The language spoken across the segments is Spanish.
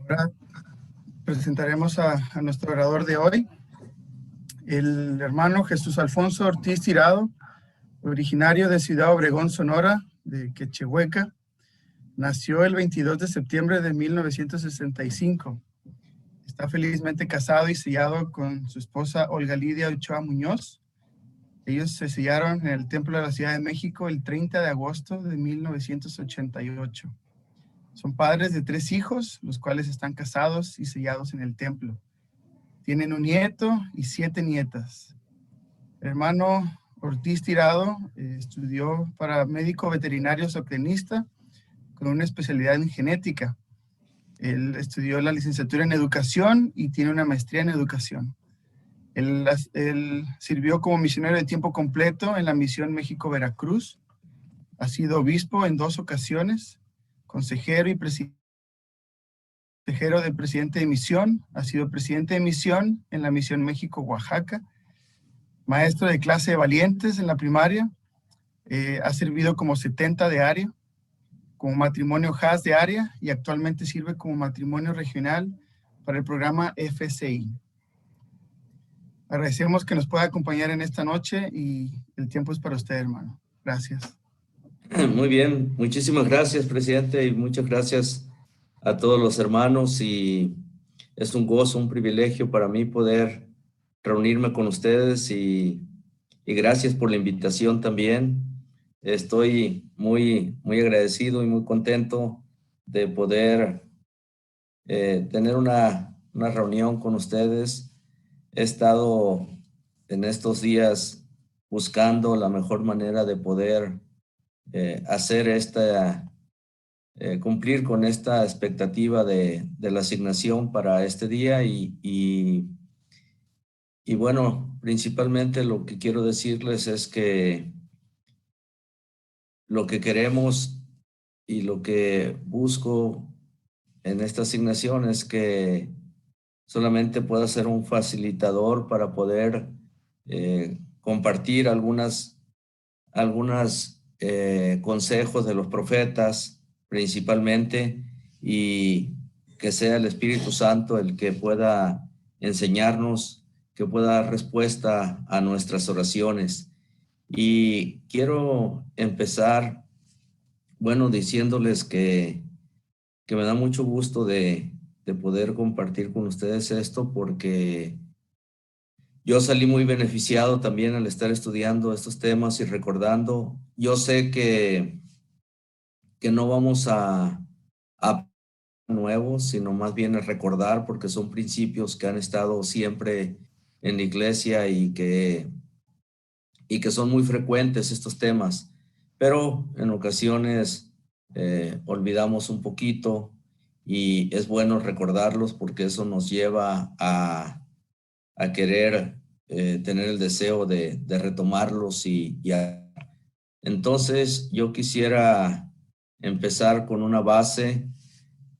Ahora presentaremos a nuestro orador de hoy, el hermano Jesús Alfonso Ortiz Tirado, originario de Ciudad Obregón, Sonora, de Quechehueca. Nació el 22 de septiembre de 1965. Está felizmente casado y sellado con su esposa Olga Lidia Ochoa Muñoz. Ellos se sellaron en el Templo de la Ciudad de México el 30 de agosto de 1988. Son padres de 3 hijos, los cuales están casados y sellados en el templo. Tienen un nieto y 7 nietas. El hermano Ortiz Tirado estudió para médico veterinario zootecnista con una especialidad en genética. Él estudió la licenciatura en educación y tiene una maestría en educación. Él sirvió como misionero de tiempo completo en la misión México-Veracruz. Ha sido obispo en 2 ocasiones, consejero y consejero del presidente de misión. Ha sido presidente de misión en la misión México-Oaxaca. Maestro de clase de valientes en la primaria. Ha servido como 70 de área, como matrimonio Haas de área y actualmente sirve como matrimonio regional para el programa FCI. Agradecemos que nos pueda acompañar en esta noche y el tiempo es para usted, hermano. Gracias. Muy bien, muchísimas gracias, presidente, y muchas gracias a todos los hermanos, y es un gozo, un privilegio para mí poder reunirme con ustedes y gracias por la invitación también. Estoy muy agradecido y muy contento de poder tener una reunión con ustedes. He estado en estos días buscando la mejor manera de poder cumplir con esta expectativa de la asignación para este día y bueno, principalmente lo que quiero decirles es que lo que queremos y lo que busco en esta asignación es que solamente pueda ser un facilitador para poder compartir algunos consejos de los profetas principalmente, y que sea el Espíritu Santo el que pueda enseñarnos, que pueda dar respuesta a nuestras oraciones. Y quiero empezar, bueno, diciéndoles que me da mucho gusto de poder compartir con ustedes esto, porque yo salí muy beneficiado también al estar estudiando estos temas y recordando. Yo sé que no vamos a nuevos, sino más bien a recordar, porque son principios que han estado siempre en la iglesia y que son muy frecuentes estos temas, pero en ocasiones olvidamos un poquito, y es bueno recordarlos porque eso nos lleva a querer tener el deseo de retomarlos Entonces yo quisiera empezar con una base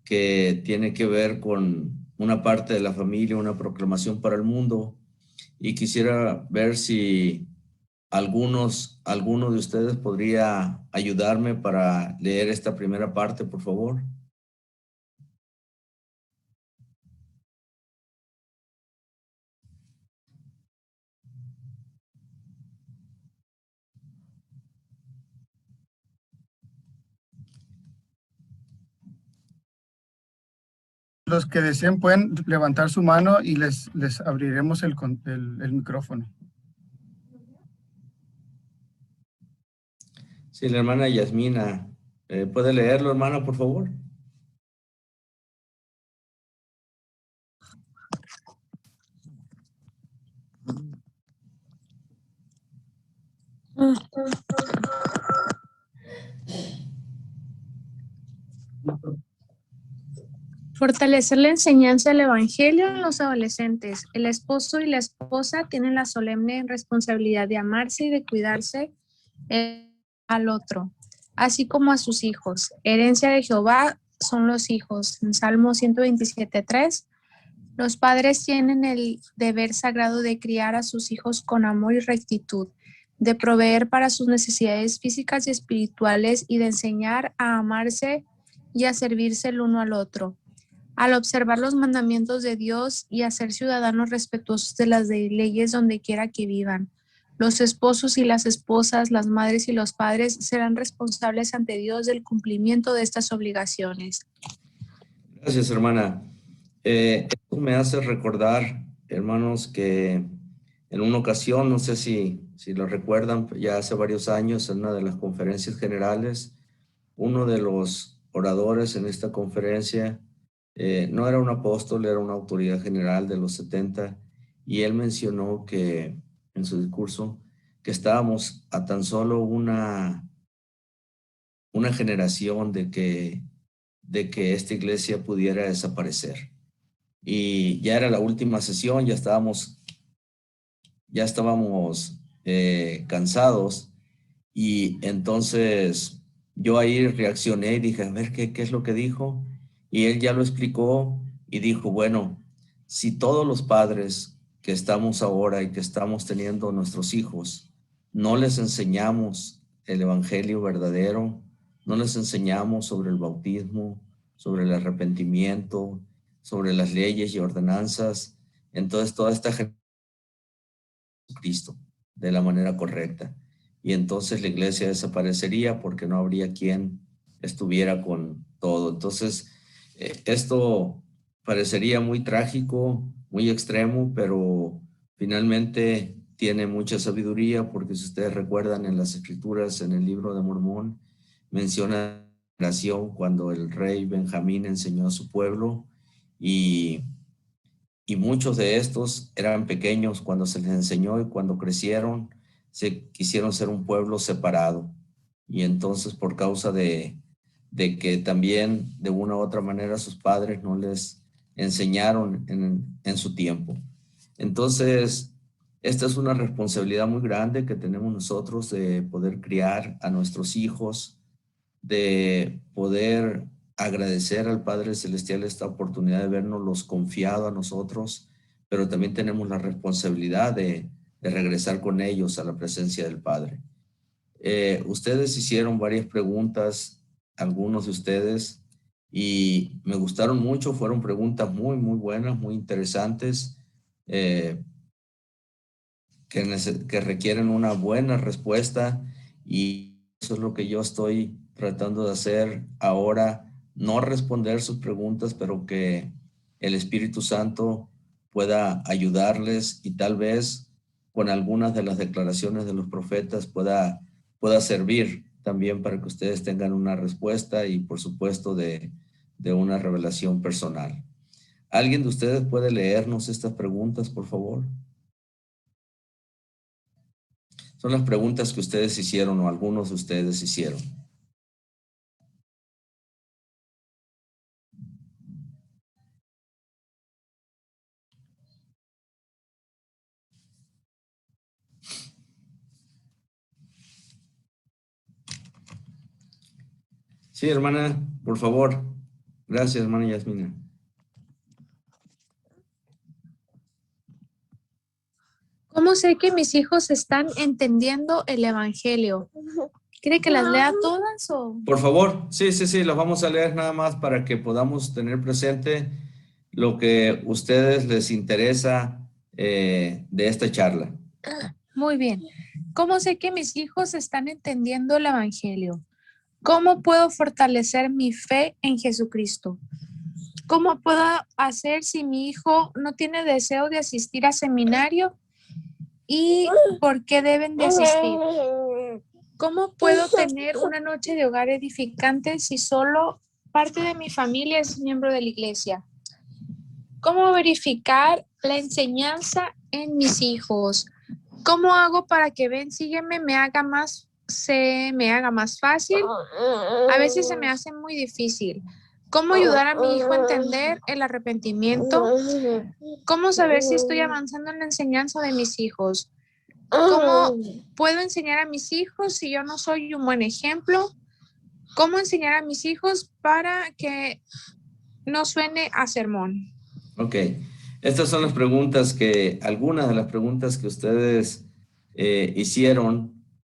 que tiene que ver con una parte de la familia, una proclamación para el mundo, y quisiera ver si alguno de ustedes podría ayudarme para leer esta primera parte, por favor. Los que deseen pueden levantar su mano y les abriremos el micrófono. Sí, la hermana Yasmina. ¿Puede leerlo, hermana, por favor? Fortalecer la enseñanza del Evangelio en los adolescentes. El esposo y la esposa tienen la solemne responsabilidad de amarse y de cuidarse al otro, así como a sus hijos. Herencia de Jehová son los hijos. En Salmo 127:3, los padres tienen el deber sagrado de criar a sus hijos con amor y rectitud, de proveer para sus necesidades físicas y espirituales y de enseñar a amarse y a servirse el uno al otro. al observar los mandamientos de Dios y a ser ciudadanos respetuosos de las leyes donde quiera que vivan. Los esposos y las esposas, las madres y los padres serán responsables ante Dios del cumplimiento de estas obligaciones. Gracias, hermana. Esto me hace recordar, hermanos, que en una ocasión, no sé si lo recuerdan, ya hace varios años, en una de las conferencias generales, uno de los oradores en esta conferencia no era un apóstol, era una autoridad general de los 70, y él mencionó que en su discurso que estábamos a tan solo una generación de que esta iglesia pudiera desaparecer. Y ya era la última sesión, ya estábamos cansados, y entonces yo ahí reaccioné y dije, a ver, ¿qué es lo que dijo? Y él ya lo explicó y dijo, bueno, si todos los padres que estamos ahora y que estamos teniendo nuestros hijos, no les enseñamos el evangelio verdadero, no les enseñamos sobre el bautismo, sobre el arrepentimiento, sobre las leyes y ordenanzas, entonces toda esta gente Cristo de la manera correcta. Y entonces la iglesia desaparecería porque no habría quien estuviera con todo. Entonces, esto parecería muy trágico, muy extremo, pero finalmente tiene mucha sabiduría, porque si ustedes recuerdan en las escrituras, en el libro de Mormón, menciona la nación cuando el rey Benjamín enseñó a su pueblo, y muchos de estos eran pequeños cuando se les enseñó, y cuando crecieron se quisieron ser un pueblo separado. Y entonces, por causa de que también de una u otra manera sus padres no les enseñaron en su tiempo. Entonces, esta es una responsabilidad muy grande que tenemos nosotros, de poder criar a nuestros hijos, de poder agradecer al Padre Celestial esta oportunidad de vernoslos confiado a nosotros, pero también tenemos la responsabilidad de regresar con ellos a la presencia del Padre. Ustedes hicieron varias preguntas, algunos de ustedes, y me gustaron mucho. Fueron preguntas muy, muy buenas, muy interesantes, que requieren una buena respuesta, y eso es lo que yo estoy tratando de hacer ahora, no responder sus preguntas, pero que el Espíritu Santo pueda ayudarles, y tal vez con algunas de las declaraciones de los profetas pueda servir también para que ustedes tengan una respuesta, y por supuesto de una revelación personal. ¿Alguien de ustedes puede leernos estas preguntas, por favor? Son las preguntas que ustedes hicieron, o algunos de ustedes hicieron. Sí, hermana, por favor. Gracias, hermana Yasmina. ¿Cómo sé que mis hijos están entendiendo el evangelio? ¿Quiere que las lea todas o...? Por favor, sí, las vamos a leer nada más para que podamos tener presente lo que a ustedes les interesa de esta charla. Muy bien. ¿Cómo sé que mis hijos están entendiendo el evangelio? ¿Cómo puedo fortalecer mi fe en Jesucristo? ¿Cómo puedo hacer si mi hijo no tiene deseo de asistir a seminario? ¿Y por qué deben de asistir? ¿Cómo puedo tener una noche de hogar edificante si solo parte de mi familia es miembro de la iglesia? ¿Cómo verificar la enseñanza en mis hijos? ¿Cómo hago para que ven, sígueme, me haga más fácil? A veces se me hace muy difícil. ¿Cómo ayudar a mi hijo a entender el arrepentimiento? ¿Cómo saber si estoy avanzando en la enseñanza de mis hijos? ¿Cómo puedo enseñar a mis hijos si yo no soy un buen ejemplo? ¿Cómo enseñar a mis hijos para que no suene a sermón? Ok, estas son las preguntas algunas de las preguntas que ustedes hicieron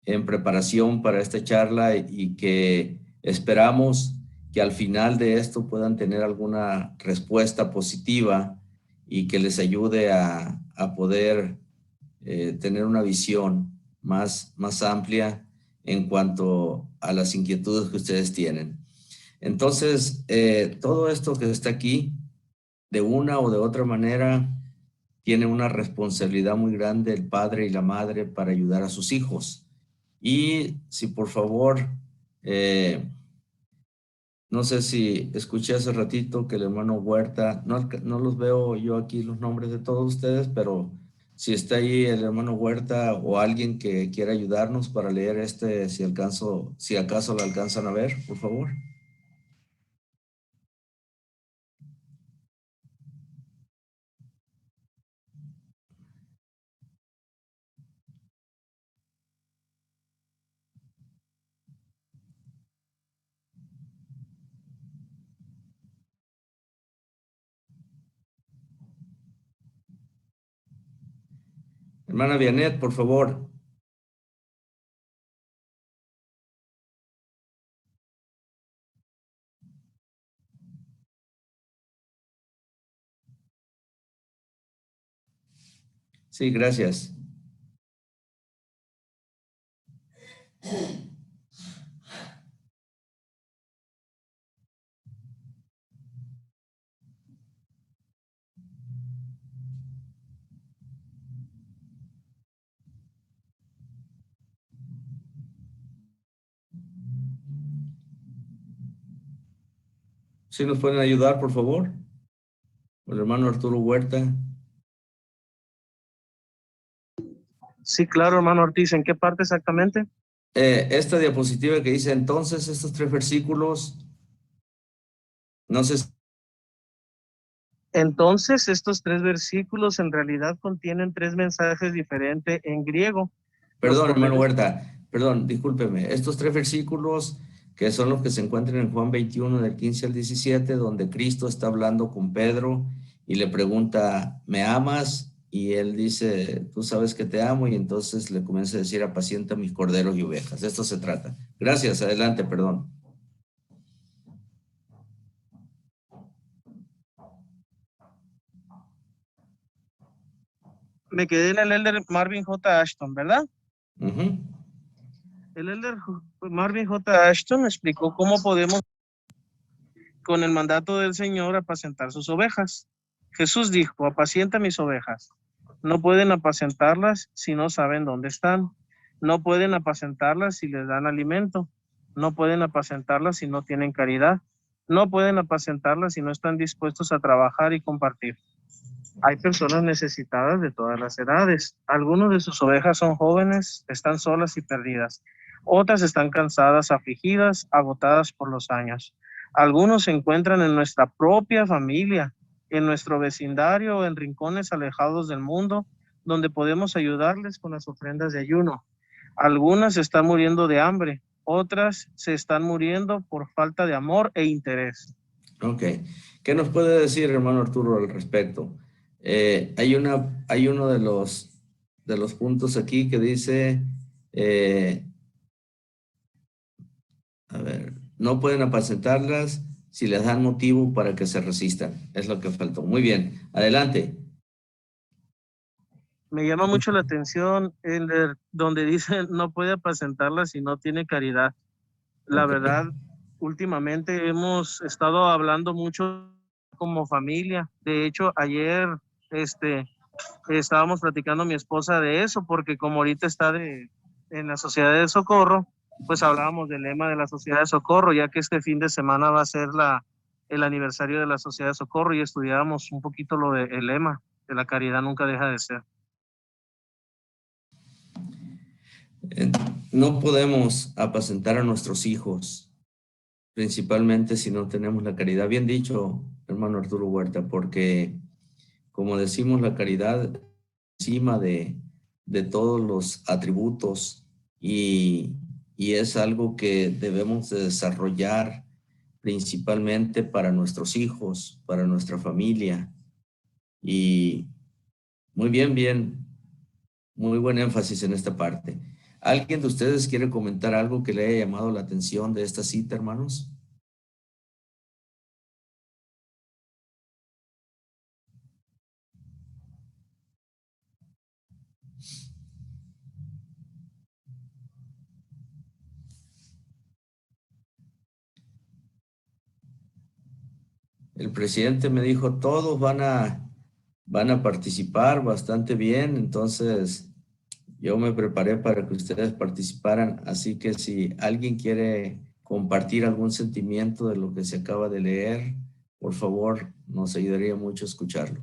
en preparación para esta charla, y que esperamos que al final de esto puedan tener alguna respuesta positiva y que les ayude a poder tener una visión más amplia en cuanto a las inquietudes que ustedes tienen. Entonces, todo esto que está aquí, de una o de otra manera, tiene una responsabilidad muy grande el padre y la madre para ayudar a sus hijos. Y si por favor, no sé si escuché hace ratito que el hermano Huerta, no los veo yo aquí los nombres de todos ustedes, pero si está ahí el hermano Huerta o alguien que quiera ayudarnos para leer si acaso lo alcanzan a ver, por favor. Hermana Vianet, por favor. Sí, gracias. ¿Sí nos pueden ayudar, por favor? El hermano Arturo Huerta. Sí, claro, hermano Ortiz. ¿En qué parte exactamente? Esta diapositiva que dice entonces estos 3 versículos, no sé. Entonces, estos 3 versículos en realidad contienen 3 mensajes diferentes en griego. Perdón, hermano Huerta, perdón, discúlpeme. Estos 3 versículos que son los que se encuentran en Juan 21, del 15 al 17, donde Cristo está hablando con Pedro y le pregunta, ¿me amas? Y él dice, tú sabes que te amo, y entonces le comienza a decir, apacienta mis corderos y ovejas. De esto se trata. Gracias, adelante, perdón. Me quedé en el elder Marvin J. Ashton, ¿verdad? Uh-huh. El elder Marvin J. Ashton explicó cómo podemos, con el mandato del Señor, apacentar sus ovejas. Jesús dijo, apacienta mis ovejas. No pueden apacentarlas si no saben dónde están. No pueden apacentarlas si les dan alimento. No pueden apacentarlas si no tienen caridad. No pueden apacentarlas si no están dispuestos a trabajar y compartir. Hay personas necesitadas de todas las edades. Algunos de sus ovejas son jóvenes, están solas y perdidas. Otras están cansadas, afligidas, agotadas por los años. Algunos se encuentran en nuestra propia familia, en nuestro vecindario o en rincones alejados del mundo, donde podemos ayudarles con las ofrendas de ayuno. Algunas están muriendo de hambre, otras se están muriendo por falta de amor e interés. Ok. ¿Qué nos puede decir, hermano Arturo, al respecto? Hay uno de los puntos aquí que dice, a ver, no pueden apacentarlas si les dan motivo para que se resistan. Es lo que faltó. Muy bien, adelante. Me llama mucho la atención donde dice no puede apacentarla si no tiene caridad. La Okay. verdad, últimamente hemos estado hablando mucho como familia. De hecho, ayer estábamos platicando mi esposa de eso, porque como ahorita está en la Sociedad de Socorro, pues hablábamos del lema de la Sociedad de Socorro, ya que este fin de semana va a ser el aniversario de la Sociedad de Socorro, y estudiábamos un poquito lo del lema, de la caridad nunca deja de ser. No podemos apacentar a nuestros hijos, principalmente si no tenemos la caridad. Bien dicho, hermano Arturo Huerta, porque como decimos, la caridad encima de todos los atributos y es algo que debemos de desarrollar principalmente para nuestros hijos, para nuestra familia. Y muy bien, muy buen énfasis en esta parte. ¿Alguien de ustedes quiere comentar algo que le haya llamado la atención de esta cita, hermanos? El presidente me dijo, todos van a participar bastante bien, entonces yo me preparé para que ustedes participaran, así que si alguien quiere compartir algún sentimiento de lo que se acaba de leer, por favor, nos ayudaría mucho escucharlo.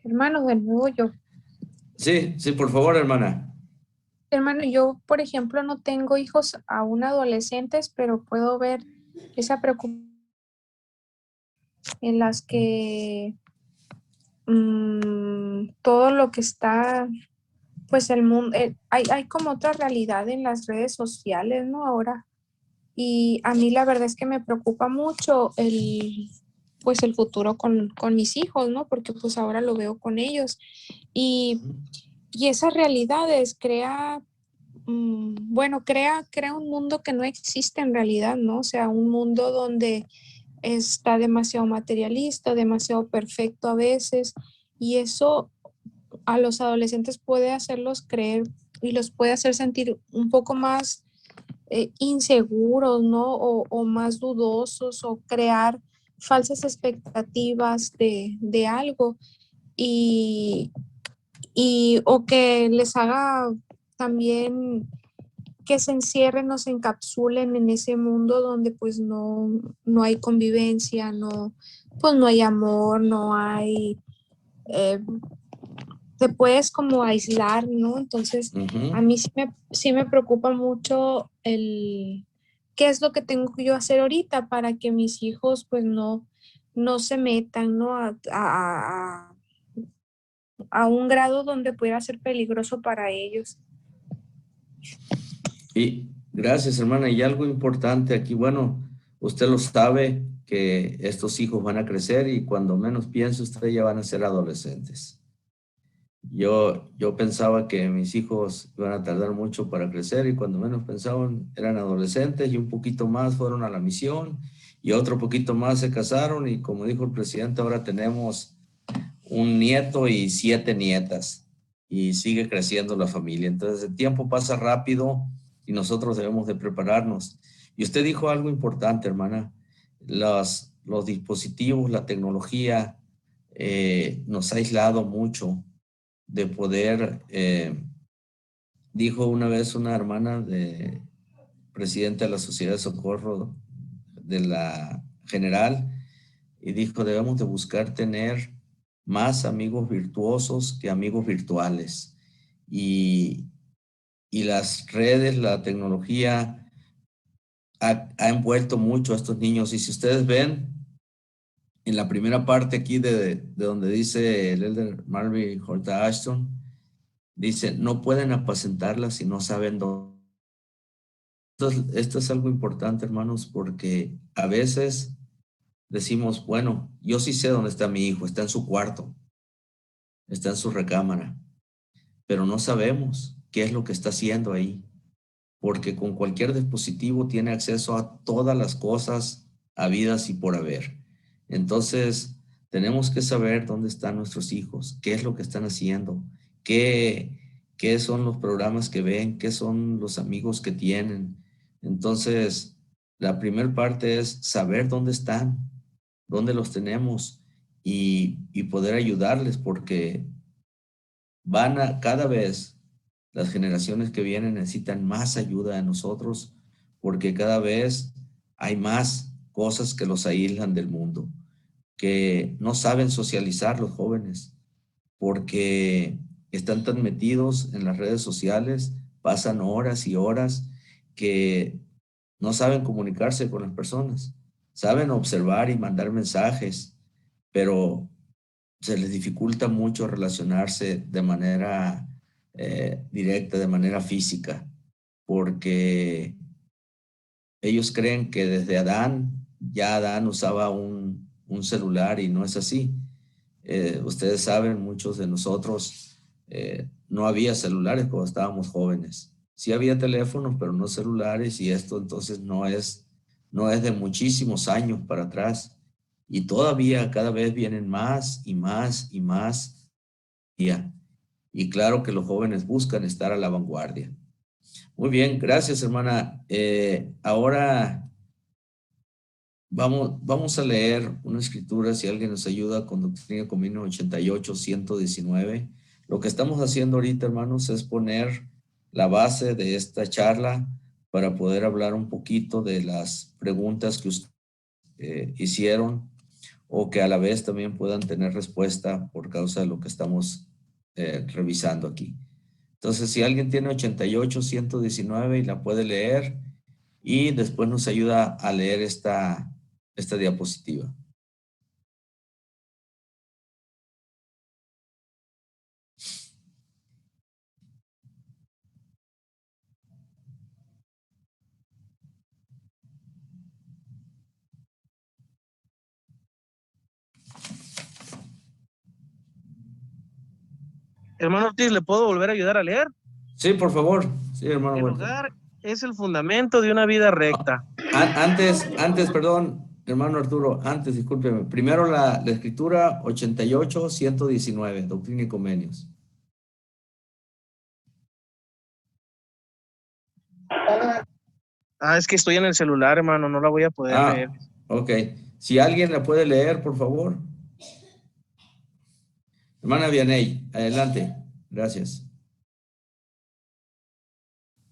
Hermano, de nuevo yo. Sí, sí, por favor, hermana. Hermano, yo, por ejemplo, no tengo hijos aún adolescentes, pero puedo ver esa preocupación en las que todo lo que está, pues el mundo, hay como otra realidad en las redes sociales, ¿no? Ahora. Y a mí la verdad es que me preocupa mucho pues el futuro con mis hijos, ¿no? Porque pues ahora lo veo con ellos. Y, y esas realidades bueno, crea un mundo que no existe en realidad, ¿no? O sea, un mundo donde está demasiado materialista, demasiado perfecto a veces, y eso a los adolescentes puede hacerlos creer y los puede hacer sentir un poco más inseguros, ¿no? O más dudosos o crear falsas expectativas de algo y, o que les haga también que se encierren o se encapsulen en ese mundo donde pues no hay convivencia, pues no hay amor, no hay, eh, te puedes como aislar, ¿no? Entonces, a mí sí me preocupa mucho qué es lo que tengo que yo hacer ahorita para que mis hijos pues no se metan, ¿no? A un grado donde pudiera ser peligroso para ellos. Y gracias, hermana. Y algo importante aquí, bueno, usted lo sabe que estos hijos van a crecer y cuando menos piense usted ya van a ser adolescentes. Yo pensaba que mis hijos iban a tardar mucho para crecer y cuando menos pensaban eran adolescentes y un poquito más fueron a la misión y otro poquito más se casaron y como dijo el presidente, ahora tenemos un nieto y 7 nietas y sigue creciendo la familia. Entonces el tiempo pasa rápido y nosotros debemos de prepararnos. Y usted dijo algo importante, hermana, los dispositivos, la tecnología nos ha aislado mucho de poder, dijo una vez una hermana de presidenta de la Sociedad de Socorro de la General, y dijo, debemos de buscar tener más amigos virtuosos que amigos virtuales. Y las redes, la tecnología ha envuelto mucho a estos niños. Y si ustedes ven, en la primera parte aquí de donde dice el elder Marvin J. Ashton, dice, no pueden apacentarlas si no saben dónde. Esto es algo importante, hermanos, porque a veces decimos, bueno, yo sí sé dónde está mi hijo, está en su cuarto, está en su recámara, pero no sabemos qué es lo que está haciendo ahí, porque con cualquier dispositivo tiene acceso a todas las cosas habidas y por haber. Entonces, tenemos que saber dónde están nuestros hijos, qué es lo que están haciendo, qué son los programas que ven, qué son los amigos que tienen. Entonces, la primera parte es saber dónde están, dónde los tenemos y poder ayudarles, porque cada vez las generaciones que vienen necesitan más ayuda de nosotros, porque cada vez hay más cosas que los aíslan del mundo, que no saben socializar los jóvenes, porque están tan metidos en las redes sociales, pasan horas y horas que no saben comunicarse con las personas. Saben observar y mandar mensajes, pero se les dificulta mucho relacionarse de manera directa, de manera física, porque ellos creen que desde Adán, ya Adán usaba un celular y no es así. Ustedes saben, muchos de nosotros no había celulares cuando estábamos jóvenes. Sí había teléfonos, pero no celulares, y esto entonces no es de muchísimos años para atrás. Y todavía cada vez vienen más y más y más. Y claro que los jóvenes buscan estar a la vanguardia. Muy bien, gracias, hermana. Ahora vamos a leer una escritura, si alguien nos ayuda, con Doctrina y Convenios 88, 119. Lo que estamos haciendo ahorita, hermanos, es poner la base de esta charla para poder hablar un poquito de las preguntas que ustedes hicieron, o que a la vez también puedan tener respuesta por causa de lo que estamos revisando aquí. Entonces, si alguien tiene 88, 119 y la puede leer, y después nos ayuda a leer esta diapositiva. Hermano Ortiz, ¿le puedo volver a ayudar a leer? Sí, por favor. Sí, hermano. El hogar es el fundamento de una vida recta. Antes, perdón, hermano Arturo, discúlpeme. Primero la escritura 88, 119, Doctrina y Convenios. Es que estoy en el celular, hermano, no la voy a poder leer. Ok. Si alguien la puede leer, por favor. Hermana Vianey, adelante. Gracias.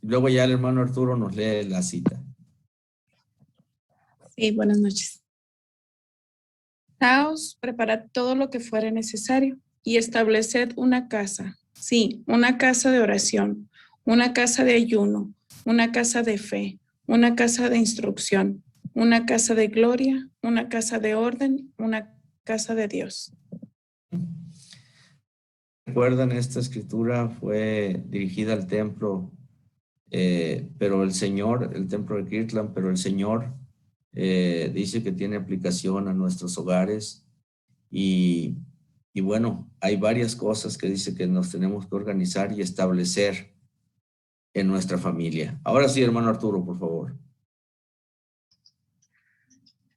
Luego ya el hermano Arturo nos lee la cita. Sí, buenas noches. Daos, preparad todo lo que fuere necesario y estableced una casa, sí, una casa de oración, una casa de ayuno, una casa de fe, una casa de instrucción, una casa de gloria, una casa de orden, una casa de Dios. Recuerdan, esta escritura fue dirigida al templo, pero el templo de Kirtland, pero el Señor dice que tiene aplicación a nuestros hogares, y bueno, hay varias cosas que dice que nos tenemos que organizar y establecer en nuestra familia. Ahora sí, hermano Arturo, por favor.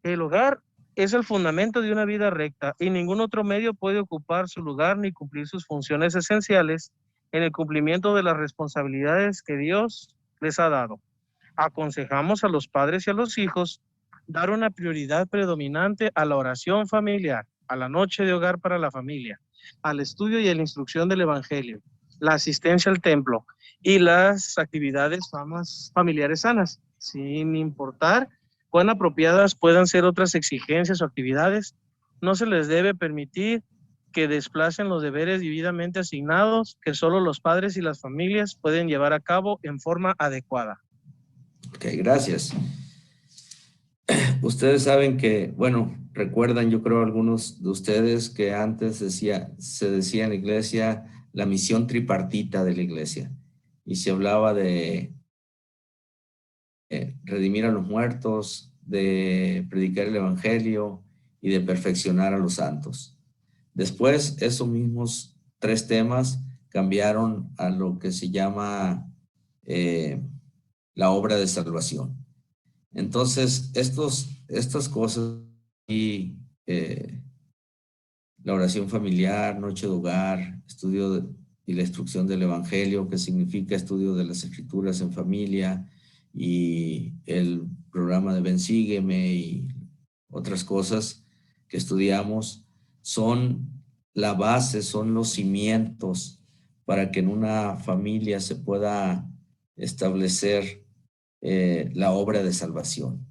El hogar es el fundamento de una vida recta y ningún otro medio puede ocupar su lugar ni cumplir sus funciones esenciales en el cumplimiento de las responsabilidades que Dios les ha dado. Aconsejamos a los padres y a los hijos dar una prioridad predominante a la oración familiar, a la noche de hogar para la familia, al estudio y a la instrucción del Evangelio, la asistencia al templo y las actividades familiares sanas, sin importar cuán apropiadas puedan ser otras exigencias o actividades. No se les debe permitir que desplacen los deberes debidamente asignados que solo los padres y las familias pueden llevar a cabo en forma adecuada. Ok, gracias. Ustedes saben que, bueno, recuerdan, yo creo, algunos de ustedes, que antes se decía en la iglesia la misión tripartita de la iglesia, y se hablaba de redimir a los muertos, de predicar el evangelio y de perfeccionar a los santos. Después, esos mismos tres temas cambiaron a lo que se llama la obra de salvación. Entonces, estas cosas y la oración familiar, noche de hogar, estudio y la instrucción del evangelio, que significa estudio de las escrituras en familia, y el programa de Ven Sígueme y otras cosas que estudiamos, son la base, son los cimientos para que en una familia se pueda establecer la obra de salvación.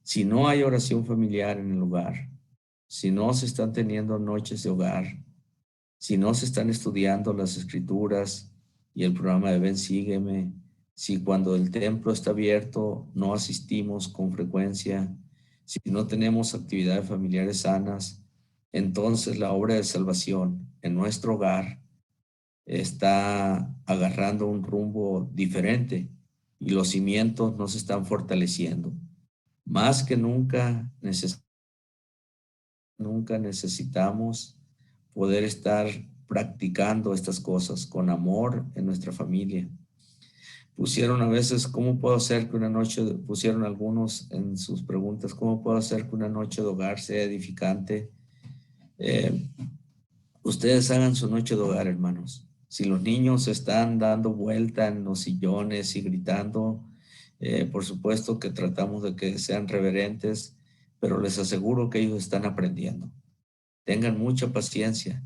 Si no hay oración familiar en el hogar, si no se están teniendo noches de hogar, si no se están estudiando las escrituras y el programa de Ven Sígueme, si cuando el templo está abierto no asistimos con frecuencia, si no tenemos actividades familiares sanas, entonces la obra de salvación en nuestro hogar está agarrando un rumbo diferente y los cimientos no se están fortaleciendo. Más que nunca necesitamos poder estar practicando estas cosas con amor en nuestra familia. Pusieron a veces, ¿cómo puedo hacer que una noche, pusieron algunos en sus preguntas, ¿cómo puedo hacer que una noche de hogar sea edificante? Ustedes hagan su noche de hogar, hermanos. Si los niños están dando vuelta en los sillones y gritando, por supuesto que tratamos de que sean reverentes, pero les aseguro que ellos están aprendiendo. Tengan mucha paciencia.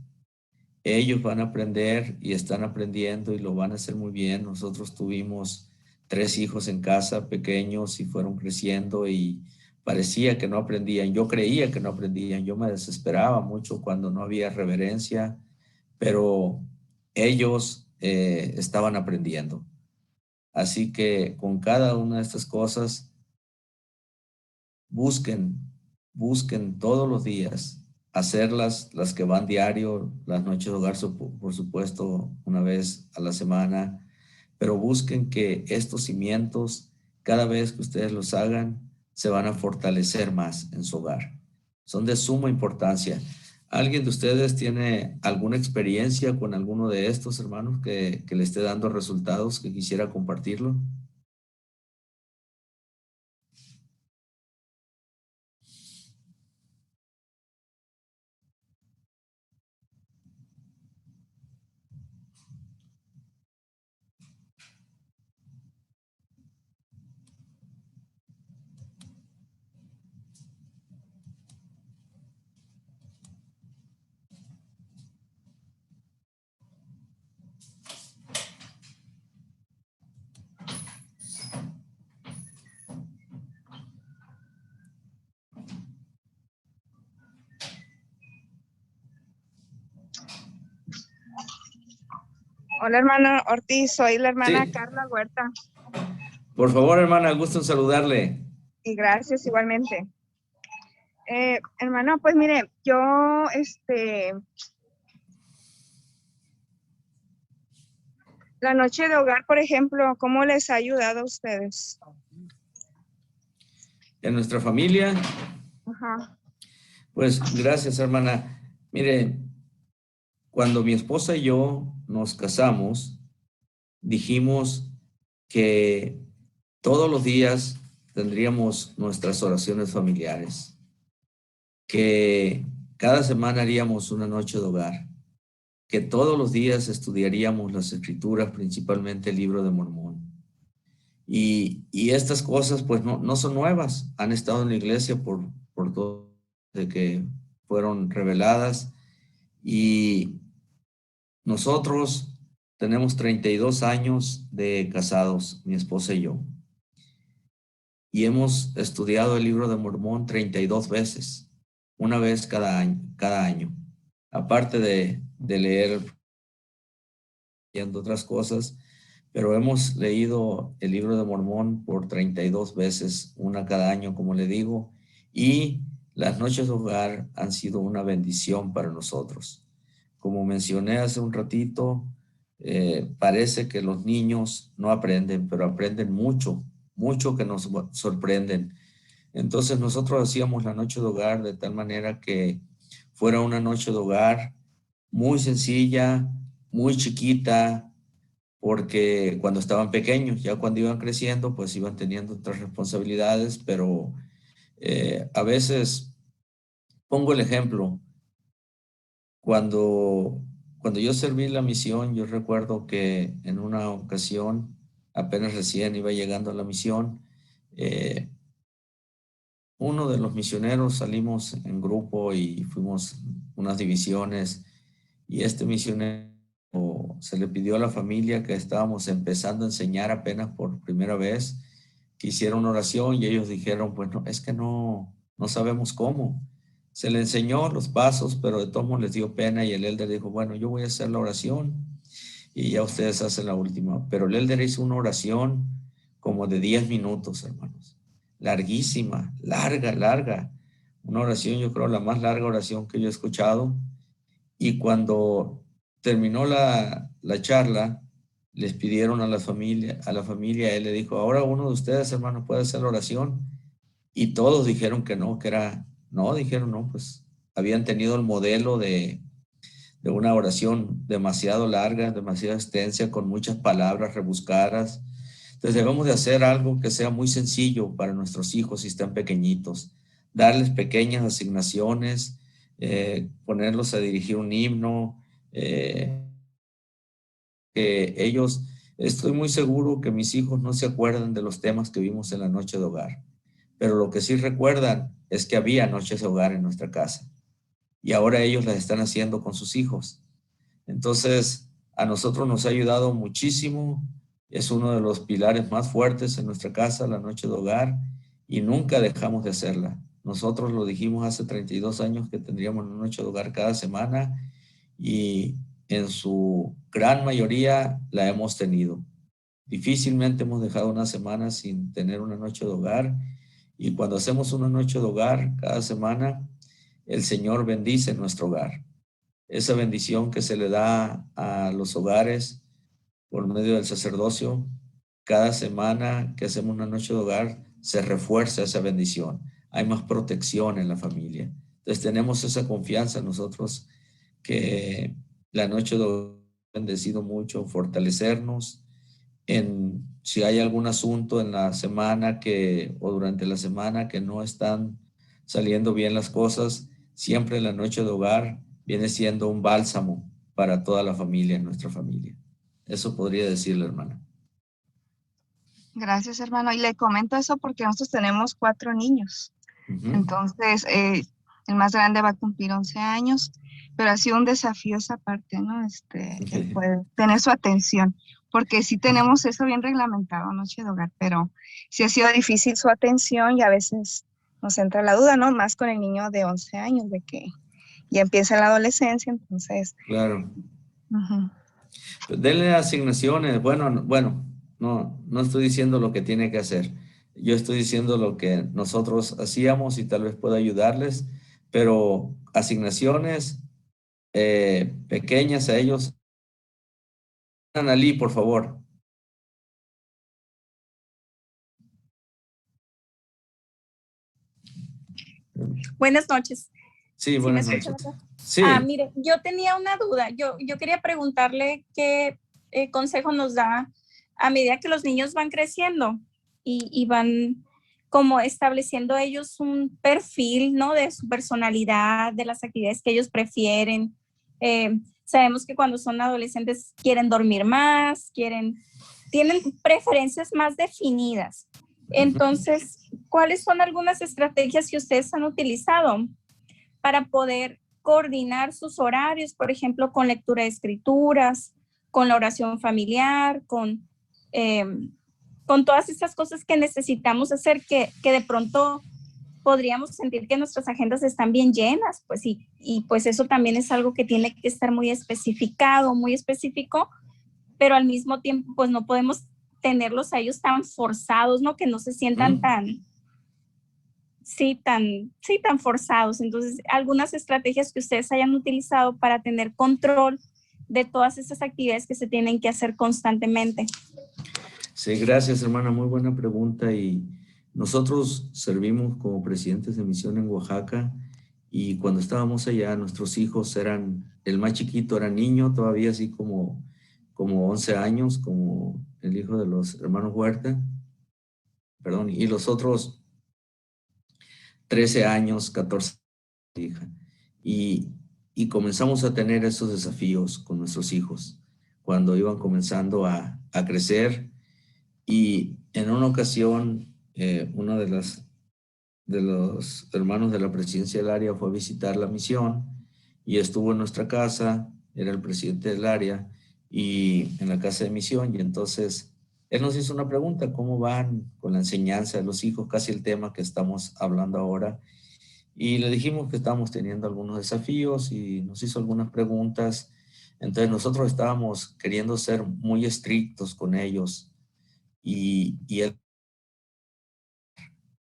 Ellos van a aprender y están aprendiendo y lo van a hacer muy bien. Nosotros tuvimos 3 hijos en casa pequeños y fueron creciendo y parecía que no aprendían. Yo creía que no aprendían. Yo me desesperaba mucho cuando no había reverencia, pero ellos estaban aprendiendo. Así que con cada una de estas cosas, busquen todos los días hacerlas, las que van diario, las noches de hogar, por supuesto, una vez a la semana, pero busquen que estos cimientos, cada vez que ustedes los hagan, se van a fortalecer más en su hogar. Son de suma importancia. ¿Alguien de ustedes tiene alguna experiencia con alguno de estos hermanos que le esté dando resultados que quisiera compartirlo? Hola, hermano Ortiz, soy la hermana Sí. Carla Huerta. Por favor, hermana, gusto en saludarle. Y gracias igualmente. Hermano, pues mire, yo, la noche de hogar, por ejemplo, ¿cómo les ha ayudado a ustedes? En nuestra familia, Ajá. pues gracias, hermana. Mire, cuando mi esposa y yo nos casamos, dijimos que todos los días tendríamos nuestras oraciones familiares, que cada semana haríamos una noche de hogar, que todos los días estudiaríamos las escrituras, principalmente el libro de Mormón. Y estas cosas pues no son nuevas, han estado en la iglesia por todo de que fueron reveladas. Y nosotros tenemos 32 años de casados, mi esposa y yo. Y hemos estudiado el libro de Mormón 32 veces, una vez cada año. Aparte de leer viendo otras cosas, pero hemos leído el libro de Mormón por 32 veces, una cada año, como le digo, y las noches de hogar han sido una bendición para nosotros. Como mencioné hace un ratito, parece que los niños no aprenden, pero aprenden mucho que nos sorprenden. Entonces nosotros hacíamos la noche de hogar de tal manera que fuera una noche de hogar muy sencilla, muy chiquita, porque cuando estaban pequeños, ya cuando iban creciendo, pues iban teniendo otras responsabilidades, pero a veces, pongo el ejemplo, cuando yo serví la misión, yo recuerdo que en una ocasión, apenas recién iba llegando a la misión, uno de los misioneros salimos en grupo y fuimos unas divisiones, y este misionero se le pidió a la familia que estábamos empezando a enseñar apenas por primera vez, que hiciera una oración, y ellos dijeron, pues no, es que no sabemos cómo. Se le enseñó los pasos, pero de todos modos les dio pena, y el elder dijo, bueno, yo voy a hacer la oración y ya ustedes hacen la última. Pero el elder hizo una oración como de 10 minutos, hermanos. Larguísima, larga. Una oración, yo creo, la más larga oración que yo he escuchado. Y cuando terminó la charla, les pidieron a la familia, él le dijo, ahora uno de ustedes, hermanos, puede hacer la oración. Y todos dijeron que no, dijeron no, pues habían tenido el modelo de de una oración demasiado larga, demasiado extensa, con muchas palabras rebuscadas. Entonces debemos de hacer algo que sea muy sencillo para nuestros hijos si están pequeñitos. Darles pequeñas asignaciones, ponerlos a dirigir un himno, que ellos, estoy muy seguro que mis hijos no se acuerdan de los temas que vimos en la noche de hogar, pero lo que sí recuerdan es que había noches de hogar en nuestra casa y ahora ellos las están haciendo con sus hijos. Entonces, a nosotros nos ha ayudado muchísimo, es uno de los pilares más fuertes en nuestra casa, la noche de hogar, y nunca dejamos de hacerla. Nosotros lo dijimos hace 32 años que tendríamos una noche de hogar cada semana y en su gran mayoría la hemos tenido. Difícilmente hemos dejado una semana sin tener una noche de hogar, y cuando hacemos una noche de hogar cada semana, el Señor bendice nuestro hogar. Esa bendición que se le da a los hogares por medio del sacerdocio, cada semana que hacemos una noche de hogar, se refuerza esa bendición. Hay más protección en la familia. Entonces tenemos esa confianza nosotros que la noche de hogar ha bendecido mucho, fortalecernos en si hay algún asunto en la semana o durante la semana que no están saliendo bien las cosas, siempre la noche de hogar viene siendo un bálsamo para toda la familia, nuestra familia. Eso podría decirle, hermana. Gracias, hermano. Y le comento eso porque nosotros tenemos 4 niños. Entonces, el más grande va a cumplir 11 años, pero ha sido un desafío esa parte, ¿no? El poder tener su atención, porque sí tenemos eso bien reglamentado, noche de hogar, pero sí ha sido difícil su atención y a veces nos entra la duda, ¿no? Más con el niño de 11 años, de que ya empieza la adolescencia, entonces. Claro. Pues denle asignaciones. Bueno, no estoy diciendo lo que tiene que hacer. Yo estoy diciendo lo que nosotros hacíamos y tal vez pueda ayudarles, pero asignaciones pequeñas a ellos. Analí, por favor. Buenas noches. Sí, ¿Sí buenas me noches. escucha? Sí. Mire, yo tenía una duda. Yo quería preguntarle qué consejo nos da a medida que los niños van creciendo y van como estableciendo ellos un perfil, ¿no? De su personalidad, de las actividades que ellos prefieren. Sabemos que cuando son adolescentes quieren dormir más, tienen preferencias más definidas. Entonces, ¿cuáles son algunas estrategias que ustedes han utilizado para poder coordinar sus horarios, por ejemplo, con lectura de escrituras, con la oración familiar, con todas estas cosas que necesitamos hacer que de pronto podríamos sentir que nuestras agendas están bien llenas, pues y pues eso también es algo que tiene que estar muy especificado, muy específico, pero al mismo tiempo pues no podemos tenerlos a ellos tan forzados, ¿no? Que no se sientan tan forzados. Entonces, algunas estrategias que ustedes hayan utilizado para tener control de todas esas actividades que se tienen que hacer constantemente. Sí, gracias, hermana. Muy buena pregunta. Y nosotros servimos como presidentes de misión en Oaxaca, y cuando estábamos allá, nuestros hijos el más chiquito era niño, todavía así como 11 años, como el hijo de los hermanos Huerta, perdón, y los otros 13 años, 14 hija. Y comenzamos a tener esos desafíos con nuestros hijos cuando iban comenzando a crecer. Y en una ocasión, uno de los hermanos de la presidencia del área fue a visitar la misión y estuvo en nuestra casa, era el presidente del área, y en la casa de misión, y entonces él nos hizo una pregunta: ¿cómo van con la enseñanza de los hijos? Casi el tema que estamos hablando ahora. Y le dijimos que estábamos teniendo algunos desafíos y nos hizo algunas preguntas. Entonces nosotros estábamos queriendo ser muy estrictos con ellos, y